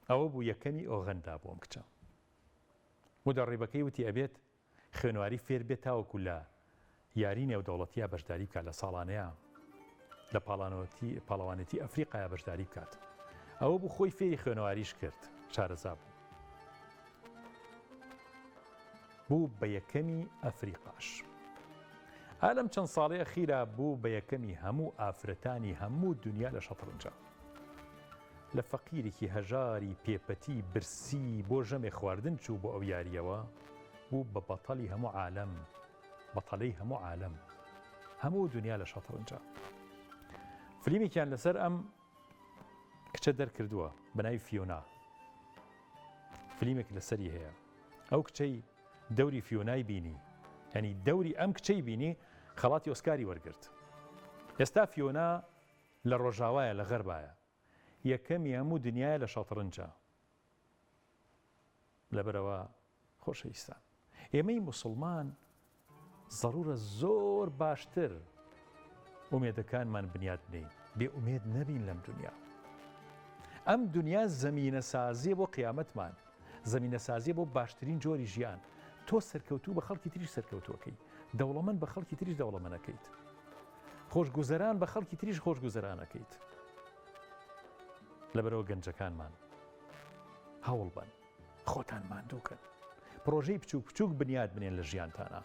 ئەوە بوو یەکەمی ئۆغەندا بۆم کچە. مودەڕیبەکەی وتی ئەبێت خوێنەواری فێر بێت تاوەکو لە یاری نێودەوڵەتیە بەشداری بکات، لە ساڵانەیە لە پاڵەوانێتی ئەفریقایا بەشداری بکات. ئەوە بوو خۆی فێری خوێنەواریش کرد، شارەزا بوو بە یەکەمی ئەفریقاش. هەلەم چەند ساڵی ئەخیرا بوو بە یەکەمی هەموو ئافرەتانی هەموو دنیا لە شەترەنجە. لە فەقیرێکی هەژاری پێپەتی برسی بۆ ژەمێ خواردن چوو بۆ ئەو یاریەوە، بوو بە بەتەڵی هەموو عالەم، بەتەڵەی هەموو عالەم، هەموو دنیا لە شەترەنجە. فلیمێکیان لەسەر ئەم کچە دەرکردووە بە ناوی فیۆنا. فلیمێک لەسەری هەیە. ئەو کچەی دەوری فیۆنای بینی، یعنی دەوری ئەم کچەی بینی، خەڵاتی ئۆسکاری وەرگرت. ئێستا فیۆنا لە ڕۆژاوایە، لە غەربایە، یەکەمی هەموو دنیاە لە شەترەنجە. لەبەرەوە خۆشەویستان، ئێمەی موسڵمان زەڕورە زۆر باشتر ئومێدەکانمان بنیاد بنین بێ ئومێد نەبین لەم دنیا. ئەم دنیا زەمینە سازیە بۆ قیامەتمان، زەمینە سازیە بۆ باشترین جۆری ژیان. تۆ سەرکەوتوو بە خەڵکی تریش سەرکەوتووەکەی، دەوڵەمەند بە خەڵکی تریش دەوڵەمەنەکەیت، خۆشگوزەران بە خەڵکی تریش خۆشگوزەرانەکەیت. لەبەرەوە گەنجەکانمان هەوڵ بن، خۆتان ماندووکەن، پرۆژەی بچووک بچووک بنیاد بنێن لە ژیانتانە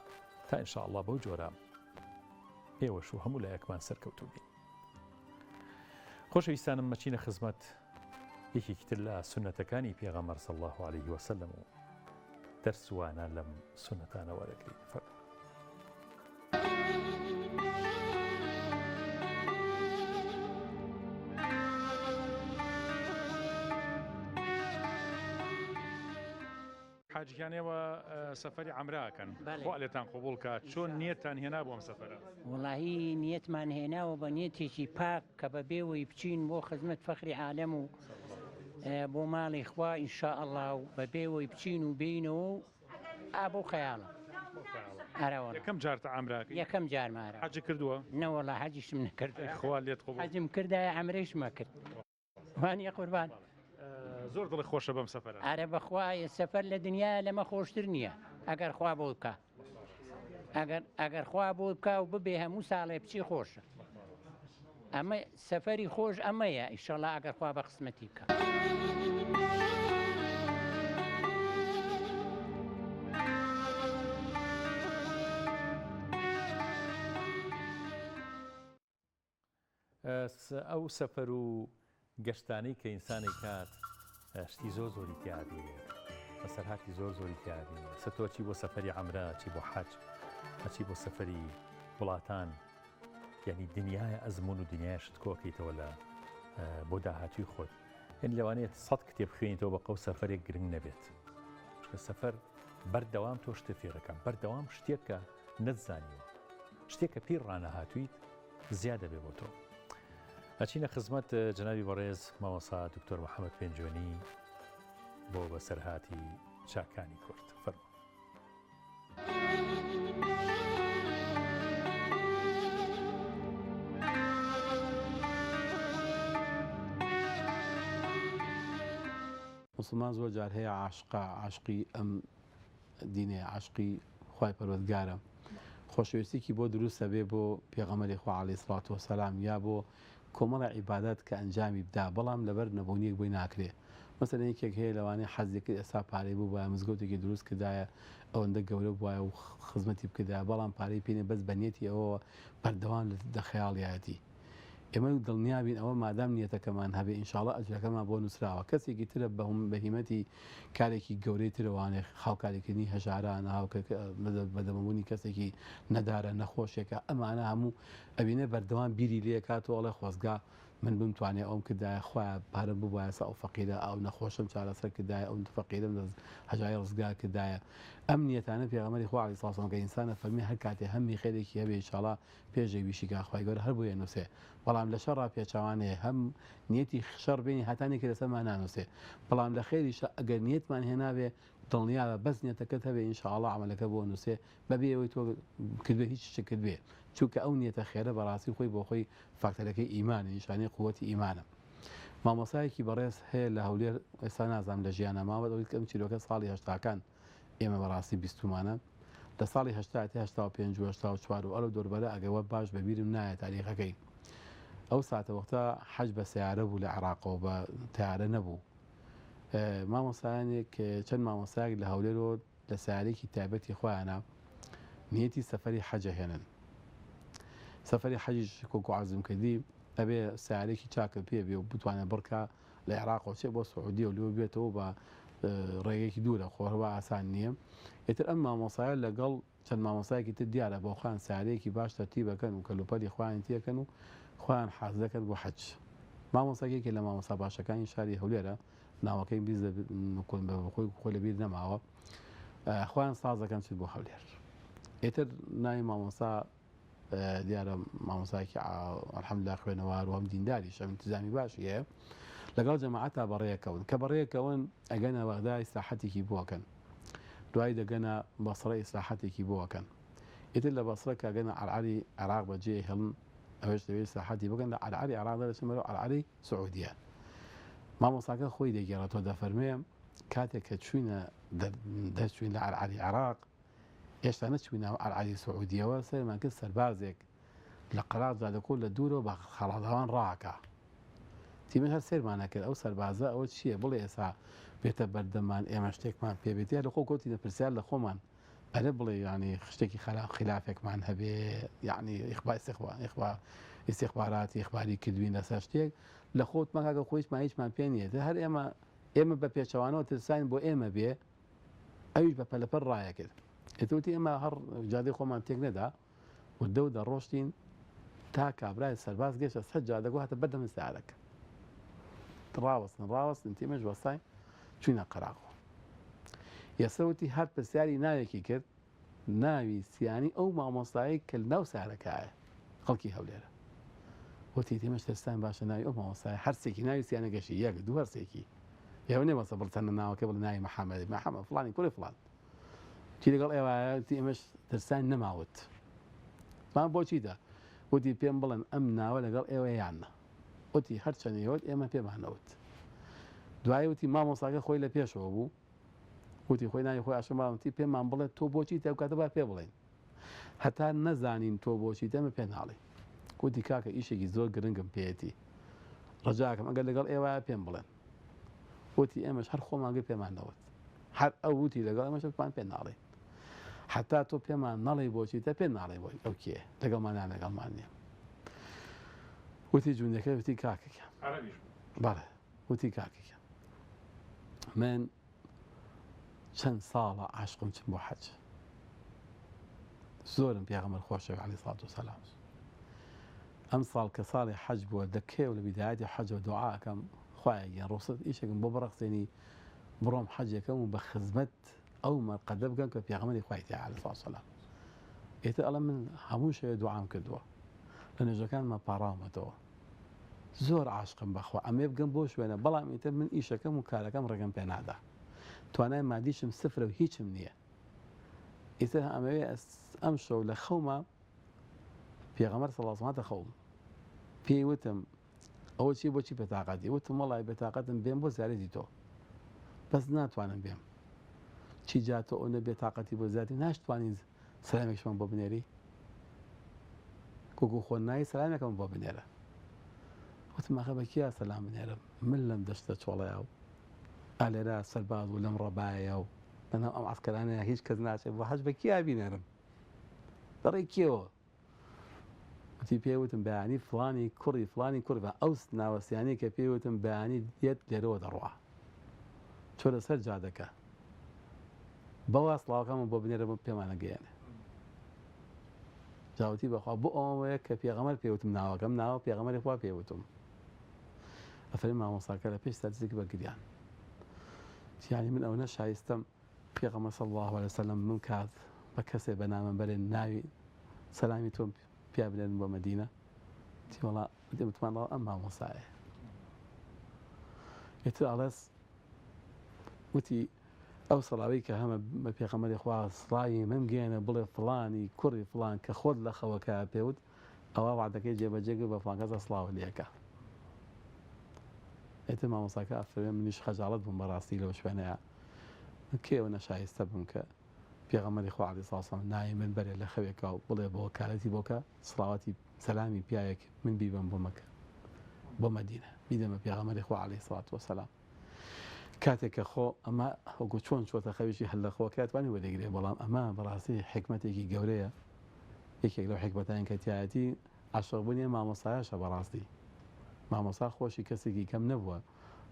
تا ئینشاءالله بەو جۆرە ئێوەش و هەموو لایەکمان سەرکەوتوو بین. خۆشەویستانم مەچینە خزمەت یەکێکی تر لە سونەتەکانی پێغەمبەر صلی الله علیه وسلم و دەرسوانە لەم سونەتانە وەرەگرین. حاجیانەوە سەفەری عەمراکەن، خوا لێتان قبوڵ کات. چۆن نیەتتان هێنا بۆ ئەم سەفەرە؟ وڵاهی نیەتمان هێناوە بە نیەتێکی پاک کە بە بێوەی بچین بۆ خزمەت فەخری عالەم و بۆ ماڵی خوا ئینشاءالله و بە بێوەی بچین و بینەوە و ئابۆ خەیاڵە. یەکەم جارتە عەمراکە؟ یەکەم جارمارە. حەجی کردووە؟ نەوەڵا حەجیشم نەکرد. خوا لێت قبوڵ. حەجم کردایە عەمرەیشمە کرد. وانیە قوربان. زۆر دڵی خۆشە بەم سەفەرە. ئارە بەخوایە سەفەر لە دنیا لەمە خۆشتر نییە ئەگەر خوا بۆ بکە. ئەگەر خوا بۆ بکە و ببێ هەموو ساڵێ بچی خۆشە. ئەمە سەفەری خۆش ئەمەیە ئیشەڵا ئەگەر خوا بە قسمەتی بکە. ئەو سەفەر و گەشتانەی کە ئینسانی کات شتی زۆر زۆری تیابێ، بەسەرهاتی زۆر زۆری تیابێ. سەتۆچی بۆ سەفەری عەمرە، چی بۆ حەج، ئەچی بۆ سەفەری وڵاتان، یعنی دنیای ئەزمون و دنیای شت کۆکەیتەوە لە بۆ داهاتوی خۆت. هێن لەوانەیە 100 کتێب خوێنیتەوە بە قەو سەفەرێک گرنگ نەبێت. چکە سەفەر بەردەوام تۆ شتە فێرەکە، بەردەوام شتێکە نەتزانیوە، شتێکە پیر ڕانەهاتوویت زیادە بێ بۆ تۆ. ئەچینە خزمەت جەنابی بەڕێز مامۆستا دکتۆر محەممەد پێنجۆنی بۆ بەسەرهاتی چاکانی کورد. فەرموو. مسلمان زۆر جار هەیە عاشقی ئەم دینێ، عاشقی خوای پەروەردگارە، خۆشەویستێکی بۆ دروستە بێ بۆ پێغەمبەری خوا عەلەیهی سڵات وەسەلام یا بۆ کۆمەڵە عیبادات کە ئەنجامی بدا، بەڵام لەبەر نەبوونیەک بۆی ناکرێ. مەسەلەن یەکێک هەیە لەوانەیە حەزێکی ئێستا پارەی بوو وایە مزگەوتێکی دروست کردایە ئەوەندە گەورە وایە و خزمەتی بکردایە، بەڵام پارەی پێنێ بەس بەنیەتی ئەوەوە بەردەوام لە خەیاڵیەتی. ئێمە دڵنیابین ئەوە مادام نیەتەکەمان هەبێ ئینشاڵڵا ئەجرەکەمان بۆ نووسراوە. کەسێکی ترە بەهیمەتی کارێکی گەورەی ترەوانێ خاڵکاریکردنی هەژاران بەدەمەبوونی کەسێکی نەدارە نەخۆشێکە، ئەمانە هەموو ئەبینێ بەردەوام بیری لێ کاتەوە ئەڵێ خۆزگا من بمتوانێ ئەوم کردایە خۆیان پارەم ببوایە ئەو فەقیرە ئەو نەخۆشم چارەسەر کردایە ئەو فەقیرم هەژای ڕزگار کردایە. ئەم نیەتانە پێغەمبەری خوا عەلەیهی سڵات وسەلام کە ئینسانە فەرمی هەر کاتێ هەممی خێرێکی هەبێ ئینشاڵڵا پێشەی ویشیگا خوای گەورە هەر بۆیە نووسێ، بەڵام لە شەڕا پێچەوانەیە هەم نیەتی شەڕ بینی هەتانێکی لەسەرمان نانووسێ، بەڵام لە خێریشە ئەگەر نیەتمان هێناوێ دڵنیاوە بەس نیەتەکەت هەبێ ئینشاءڵڵا عەمەلەکە بۆ نووسێ بەبێ ئەوەی تۆ کردوێ هیچ شتێکت بێ، چونکە ئەو نیەتە خێرە بەڕاستی خۆی بۆ خۆی فاکتەرەکەی ئیمانە، نیشانەی قووەتی ئیمانە. مامۆستایەکی بەڕێز هەیە لە هەولێر، ئێستا نازانم لە ژیانە ماوە ئەوەی کەم چیرۆکە ساڵی هەشتاکان ئێمە بەڕاستی بیستمانە لە ساڵی هەشتا پێنج و هەشتا و چوار و ئەلە دۆربەرە ئەگەوە باش بەبیرم نایە تاریخەکەی. ئەو ساتە وەختە حەج بە سیارە بوو لە عێراقەوە، بە تیارە نەبوو. مامۆستایانێک چەند مامۆستایەک لە هەولێرەوە لە سیارێکی تایبەتی خۆیانە نیەتی سەفەری حەجە هێنن. سەفەری حەجیش کۆکو عەزم کردی ئەبێ سیارێکی چاکە پێ بێ و بتوانێت بڕکە لە عێراقەوە چێ بۆ سعودی و لێوە بێتەوە بە ڕێگەیەکی دوورە، خۆرەوە ئاسان نییە. ئێتر ئەم مامۆسایە لەگەڵ چەند مامۆسایەکی تر دیارە بۆ خۆیان سیارەیەکی باش تەرتیبەکەن و کەلوپەلی خۆیان تێکەن و خۆیان حاز دەکەن بۆ حەج. مامۆستاکێکی لە مامۆستا باشەکانی شاری هەولێرە، ناوەکەی خۆی لەبیر نەماوە، خۆیان ساز دەکەن چیت بۆ هەولێر. ئێتر ناوی مامۆستا دیارە مامۆستایەکی ئەلحەمدولیلا خوێنەوار و هەم دینداریش ئەم انتزامی باشی هەیە، لەگەڵ جەماعەتە بەڕێیەکەون کە بەڕێیەکەون ئەگەنە بەغدا ئیسلاحەتێکی بۆکەن، دوای دەگەنە بەسڕە ئیسلاحەتێکی بۆکەن، ئیتر لە بەسڕە کە ئەگەنە عەرعەری عێراق بەجێ هێڵن ئەوش دەوێت ساحەتی بگەن لە عەرعەری عێراق دەچمەوە عەرعەری سعودیە مامۆستاکە خۆی دەگێڕێتەوە دەفەرمێ کاتێک کە چوینە دەچوین لە عەرعەری عێراق هێشتا نەچوینە عەرعەری سعودیەوە سەرمان کرد سەربازێک لە قەراغ جادەکۆ لە دوورەوە بە خەڵاتەوان ڕاکە تیمە هەر سێرمانە کرد ئەو سەربازە ئەوە چییە بڵێ ئێستا بێتە بەردەمان ئێمە شتێکمان پێبێتە لە خۆ کۆتی دەپرسیار لە خۆمان ئەرە بڵێ ینی شتێکی خلافێکمان هەبێ یعنی ئیسیخباراتی ئیخباری کردوین لەسەر شتێک لە خۆت مەکەکە خۆیشمان هیچمان پێ نیە هەر ئێمە بە پێچەوانەوە ترساین بۆ ئێمە بێ ئەویش بە پەلەپەر ڕایە کرد ئێتوتی ئێمە هەر جادەی خۆمان تێک نەدا و دەو دەڕۆشتین تا کابرای سەرباز گەشتە سەر جادەگۆ هاتە بەردەم سیارەکە ڕاوەستن تیمەش وەستای چوینە قەراغەوە یەسەوتی هەر پرسیاری ناوێکی کرد ناوی سیانی ئەو مامۆستایی کە ناو سیارەکەیە خەڵکی هەولێرە وتی تیمەش ترسان باشە ناوی ئەو مامۆستای هەرسێکی ناوی سیانە گەشتی یەک دوو هەرسێکی یاو نێوەسە بڵچەنە ناوەکە بڵ ناوی محەممەد فڵانی کوڕی فڵان چی لەگەڵ ئێوە ئێمەش ترسان نەماوت مان بۆچیدا وتی پێم بڵێن ئەم ناوە لەگەڵ ئێوە یانە وتی هەرچەنەوەت ئێمە پێمانەوت دوای وتی مامۆستاکە خۆی لە پێشەوە بوو وتی خۆی ناوی خۆی عاشقماوەتی پێمان بڵێت تۆ بۆچی تێ کاتە با پێ بڵێن هەتا نەزانین تۆ بۆچی دەمە پێ ناڵێ وتی کاکە ئیشێکی زۆر گرنگم پێێتی ڕجاکەم ئەگەر لەگەڵ ئێوە پێم بڵێن وتی ئێمەش هەر خۆمانگە پێمانەوت هەر ئەو وتی لەگەڵ ئەمەشمان پێ ناڵێ حتا تۆ پێمان نەڵێ بۆچی تە پێ ناڵێ بۆی ئەو کێ لەگەڵمانیان لەگەڵمان نییە وتی جوونەکە وتی کاکەکە بەڵێ وتی کاکەکە من چەند ساڵە عاشقم چم بۆ حەج زۆرم پێغەمبەر خۆشەوی عەلەیهی سەڵات وسەلام ئەم ساڵ کە ساڵی حەج بووە دەکەوێ لە بیدایەتی حەجەوە دوعاکەم خوایە گیان ڕوخسەت ئیشێکم بۆ بڕەخسێنی بڕۆم حەجێکەم و بە خزمەت ئەو مەرقەدە بگەم کە پێغەمبەری خوای تێ عەلەیهی سەڵات وسەلام ئێتر ئەڵێ من هەموو شەوێ دوعام کردووە لە نوێژەکانمە پاڕاومەتەوە زۆر عاشقم بەخوا ئەمێ بگەم بۆ شوێنە بەڵام ئیتر من ئیشەکەم و کارەکەم ڕێگەم پێ نادا توانای مادیشم سفرە و هیچم نییە ئیتر ئەمەوێ ئەم شەو لە خەومە پێغەمبەر سەڵڵاهو عەلەیهی وسەلەم خەوم پێی وتم ئەوە چی بۆچی بێتاقەتی وتم وەڵای بێتاقەتم بێم بۆ زیارەتی تۆ بەس ناتوانم بێم چی جاتۆ ئەو نە بێتاقەتی بۆ زیارەتی ناشتوانین سەلامێکشمان بۆ بنێری کوکو خۆ نایی سەلامێکم بۆ بنێرە وتم ئەخە بە کیا سەلام بنێرم من لەم دەشتە چۆڵەیە و ئالێرا سەرباز و لەم ڕەبایە و بەناو ئەم عەسکەرانەیە هیچ کەس ناچێت بۆ حەج بە کیا بینێرم بەڕێ کێوە وتی پێوتم بەیانی فڵانی کوڕی فڵانی کوڕ بە ئەو ناوەسیانی کە پێوتم بەیانی دێت لێرەوە دەڕوا چۆ لەسەر جادەکە بەوا سڵاوەکەمە بۆ بنێرە بۆ پێمانە گەیانێ جاوتی بەخوا بۆ ئەوەیە کە پێغەمبەر پێوتم ناوەکەم ناوە پێغەمبەری خوا پێوتم ئەفەرمی مامۆستاکە لە پێش سەرجێک بە گریان یانی من ئەوە شایستەم پێغەمبەر صلی الله علیه وسلم من کات بە کەسێ بە نامەبەرێ ناوی سەلامی تۆم پیا بنێن بۆ مەدینە تی وەڵا وتمانەوە ئەم مامۆستایە ئێتر ئەڵێس وتی ئەو سەڵاوی کە هەمە بە پێغەمبەری خوا سڵاوی من گێنە بڵێ فڵانی کوڕی فڵان کە خۆت لە خەوەکە پێوت ئەوە وعدەکەی جێبەجێگر بە فڵان کەسە سڵاو لێکە ئێتر مامۆستاکە ئەفەرمێ منیش خەجاڵەت بووم بەڕاستی لەو شوێنەیە کێوە نەشایستە بووم کە پێغەمبەری خوا عەلەیهی سەڵات وسەلام ناوی من بەرێ لە خەوێکە و بڵێ بۆ کارەتی بۆکە سڵاواتی سەلامی پیاوێک من بیبەم بۆ مەکە بۆ مەدینە بیدەمە پێغەمبەری خوا عەلەیهی سەڵات وسەلام کاتێک کە خۆ ئەمە وەکو چۆن چۆتە خەویشی هەل لە خۆکە توانی وەرەگرێ بەڵام ئەمە بەڕاستی حکمەتێکی گەورەیە یەکێک لەو حکمەتیان کە تایەتی عاشقبوونی مامۆستایەشە بەڕاستی مامۆستا خۆشی کەسێکی کەم نەبووە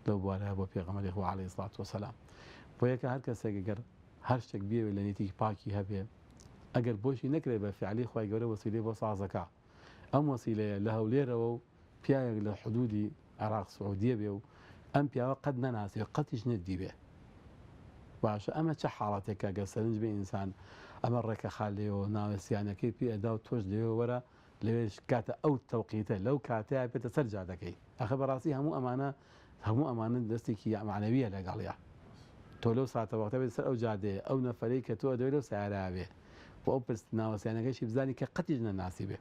لەو بوارەیە بۆ پێغەمبەری خوا عەلەیهی سەڵات وسەلام بۆ یەکە هەر کەسێک گەر هەر شتێک بێوێ لە نێتی پاکی هەبێ ئەگەر بۆشی نەکرێ بە فعلی خوای گەورە وەسیلەی بۆ سازەکە ئەم وەسیلەیە لە هەولێرەوە و پیاوێک لە حدودی عێراق سعودیە بێ و ئەم پیاوە قەت نەناسێ قەتیش نەدی بێ باشە ئەمە چه حاڵەتێکە گە سەرنج بێ ئینسان ئەمە ڕێکە خالێەوە ناوەسیانەکەی پێ ئەدا و تۆش لێوە وەرە لەوێش کاتە ئەو تەوقیتە لەو کاتەیە بێتە سەر جادەکەی ئەخە بەڕاستی هەموو ئەمانە دەستێکی معنەویە لەگەڵیە تۆ لەو ساتە وەختە بێت سەر ئەو جادەیە ئەو نەفەرەی کە تۆ دەوێت لەو سیارە بێ بۆ ئەو پرس ناوەسیانەکەیشی بزانی کە قەتیش نەناسی بێ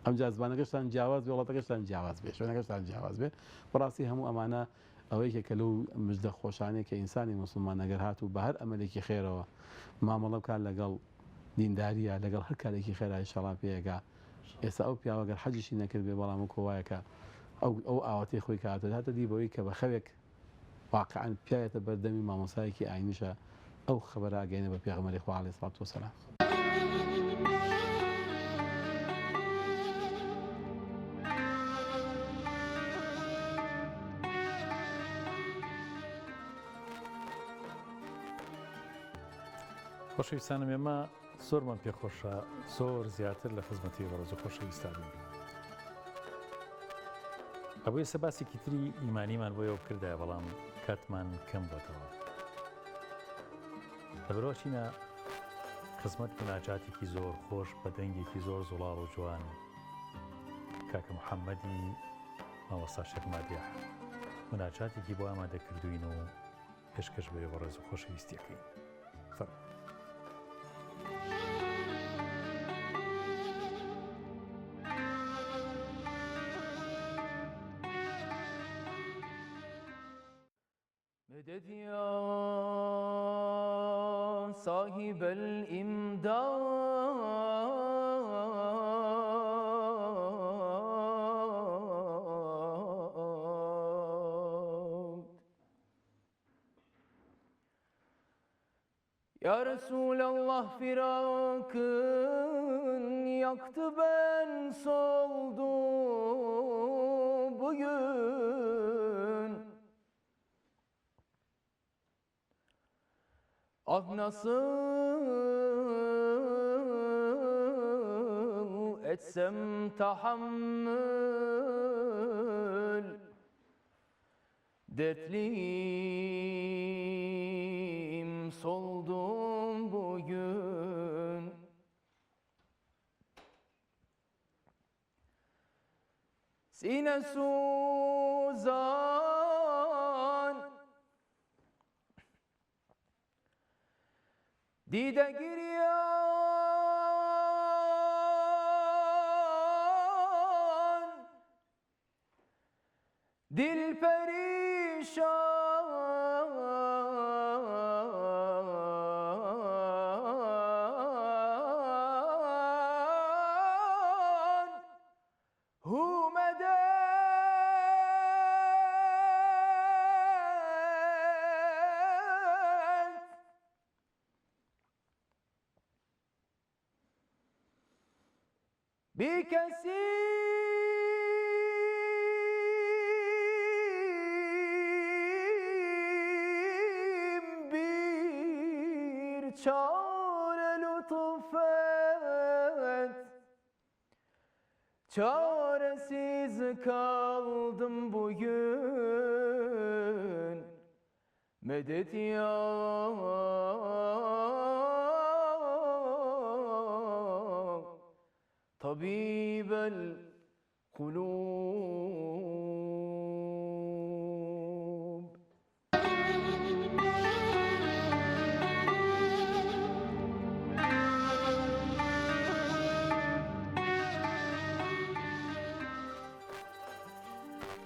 ئەم جازبانەکەشتان جیاواز بێ وڵاتەکەشتان جیاواز بێ شوێنەکەشتان جیاواز بێ بەڕاستی هەموو ئەمانە ئەوەیەکە کە لەو مژدە خۆشانەیە کە ئینسانی مسلمان ئەگەر هاتوو بە هەر ئەمەلێکی خێرەوە مامەڵە بکات لەگەڵ دینداریە لەگەڵ هەر کارێکی خێرا ئینشاڵڵا پێیەکا ئێستا ئەو پیاوەگەر حەجیشی نەکرد بێ بەڵام کۆوایەکە ئەو ئاواتەی خۆی کاتە هاتە دی بەوەی کە بە خەوێک واقعاً پیایەتە بەردەمی مامۆسایەکی ئاینیشە ئەو خەبەرە ئاگەینە بە پێغەمبەری خوا عەلەیهی سڵات وسەلام. خۆشەویستانم ئێمە زۆرمان پێخۆشە زۆر زیاتر لە خزمەتی بەڕێز و خۆشەویستانین. ئەوەی سە باسێکی تری ئیمانیمان بۆیەوە کردایە بەڵام کاتمان کەم بۆتەوە. لەبەرەوەچینە خزمەت مناجاتێکی زۆر خۆش بە دەنگێکی زۆر زوڵاڵ و جوان کاکە محەممەدی مامۆستا شێخ مادیح مناجاتێکی بۆ ئامادەکردوین و پێشکەش بێ بە ڕێز و خۆشەویستیەکەی. مدد يا صاحب الإمداد يا رسول الله firakın yaktı ben soldum bugün. Ah nasıl etsem tahammül dertliyim soldum bugün. Sine suzan dide giryan, dil perişan, hu medet bir kesim bir çare lütfet, çaresiz kaldım bugün. Medet ya طبيب القلوب.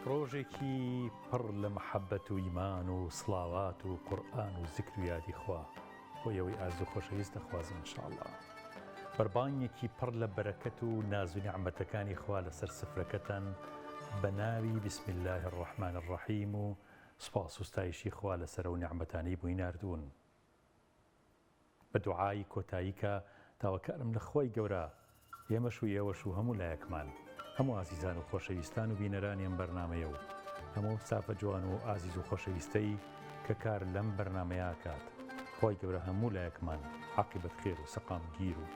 ڕۆژێکی پڕ لە مەحەبەت و ئیمان و سڵاوات و قورئان و زیکر و یادی خوا بۆ ئەوەی ئازوو خۆشەویست دەخوازم ئینشاءڵڵا. بەربانگێکی پڕ لە بەرەکەت و ناز و نیعمەتەکانی خوا لەسەر سفرەکەتان بە ناوی بسم الله الرحمن الرحیم و سپاس و ستایشی خوا لەسەر و نیعمەتانەی بووی ناردوون. بە دوعای کۆتاییکە تاوەکارم لە خۆی گەورە ئێمەش و ئێوەش و هەموو لایەکمان هەموو ئازیزان و خۆشەویستان و بینەرانی ئەم بەرنامەیە و هەموو چاپە جوان و ئازیز و خۆشەویستەی کە کار لەم بەرنامەیە کات خۆی گەورە هەموو لایەکمان عاقبەت خێر و سەقامگیر و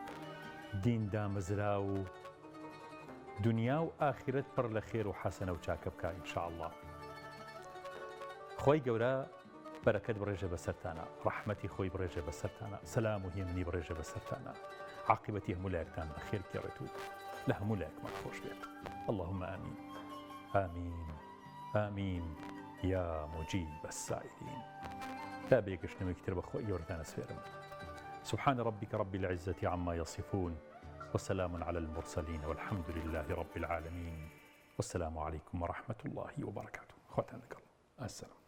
دین دامەزرا و دنیا و ئاخرەت پڕ لە خێر و حەسەنە و چاکە بکە ئینشاءڵڵا. خۆی گەورە بەرەکەت بڕێژە بەسەرتانە، ڕەحمەتی خۆی بڕێژە بەسەرتانە، سەلام و هێمنی بڕێژە بەسەرتانە، عاقبەتی هەموو لایەکتان بەخێر بگەڕێت و لە هەموو لایەکمان خۆش بێت. اللهم آمین آمین آمین یا مجیب السائلین. تا بێگەشتنەوەی تر بەخۆی گەورەتانە سپێرم. سبحان ربك رب العزة عما يصفون وسلام على المرسلين والحمد لله رب العالمين. والسلام عليكم ورحمة الله وبركاته. خوتانك الله. السلام.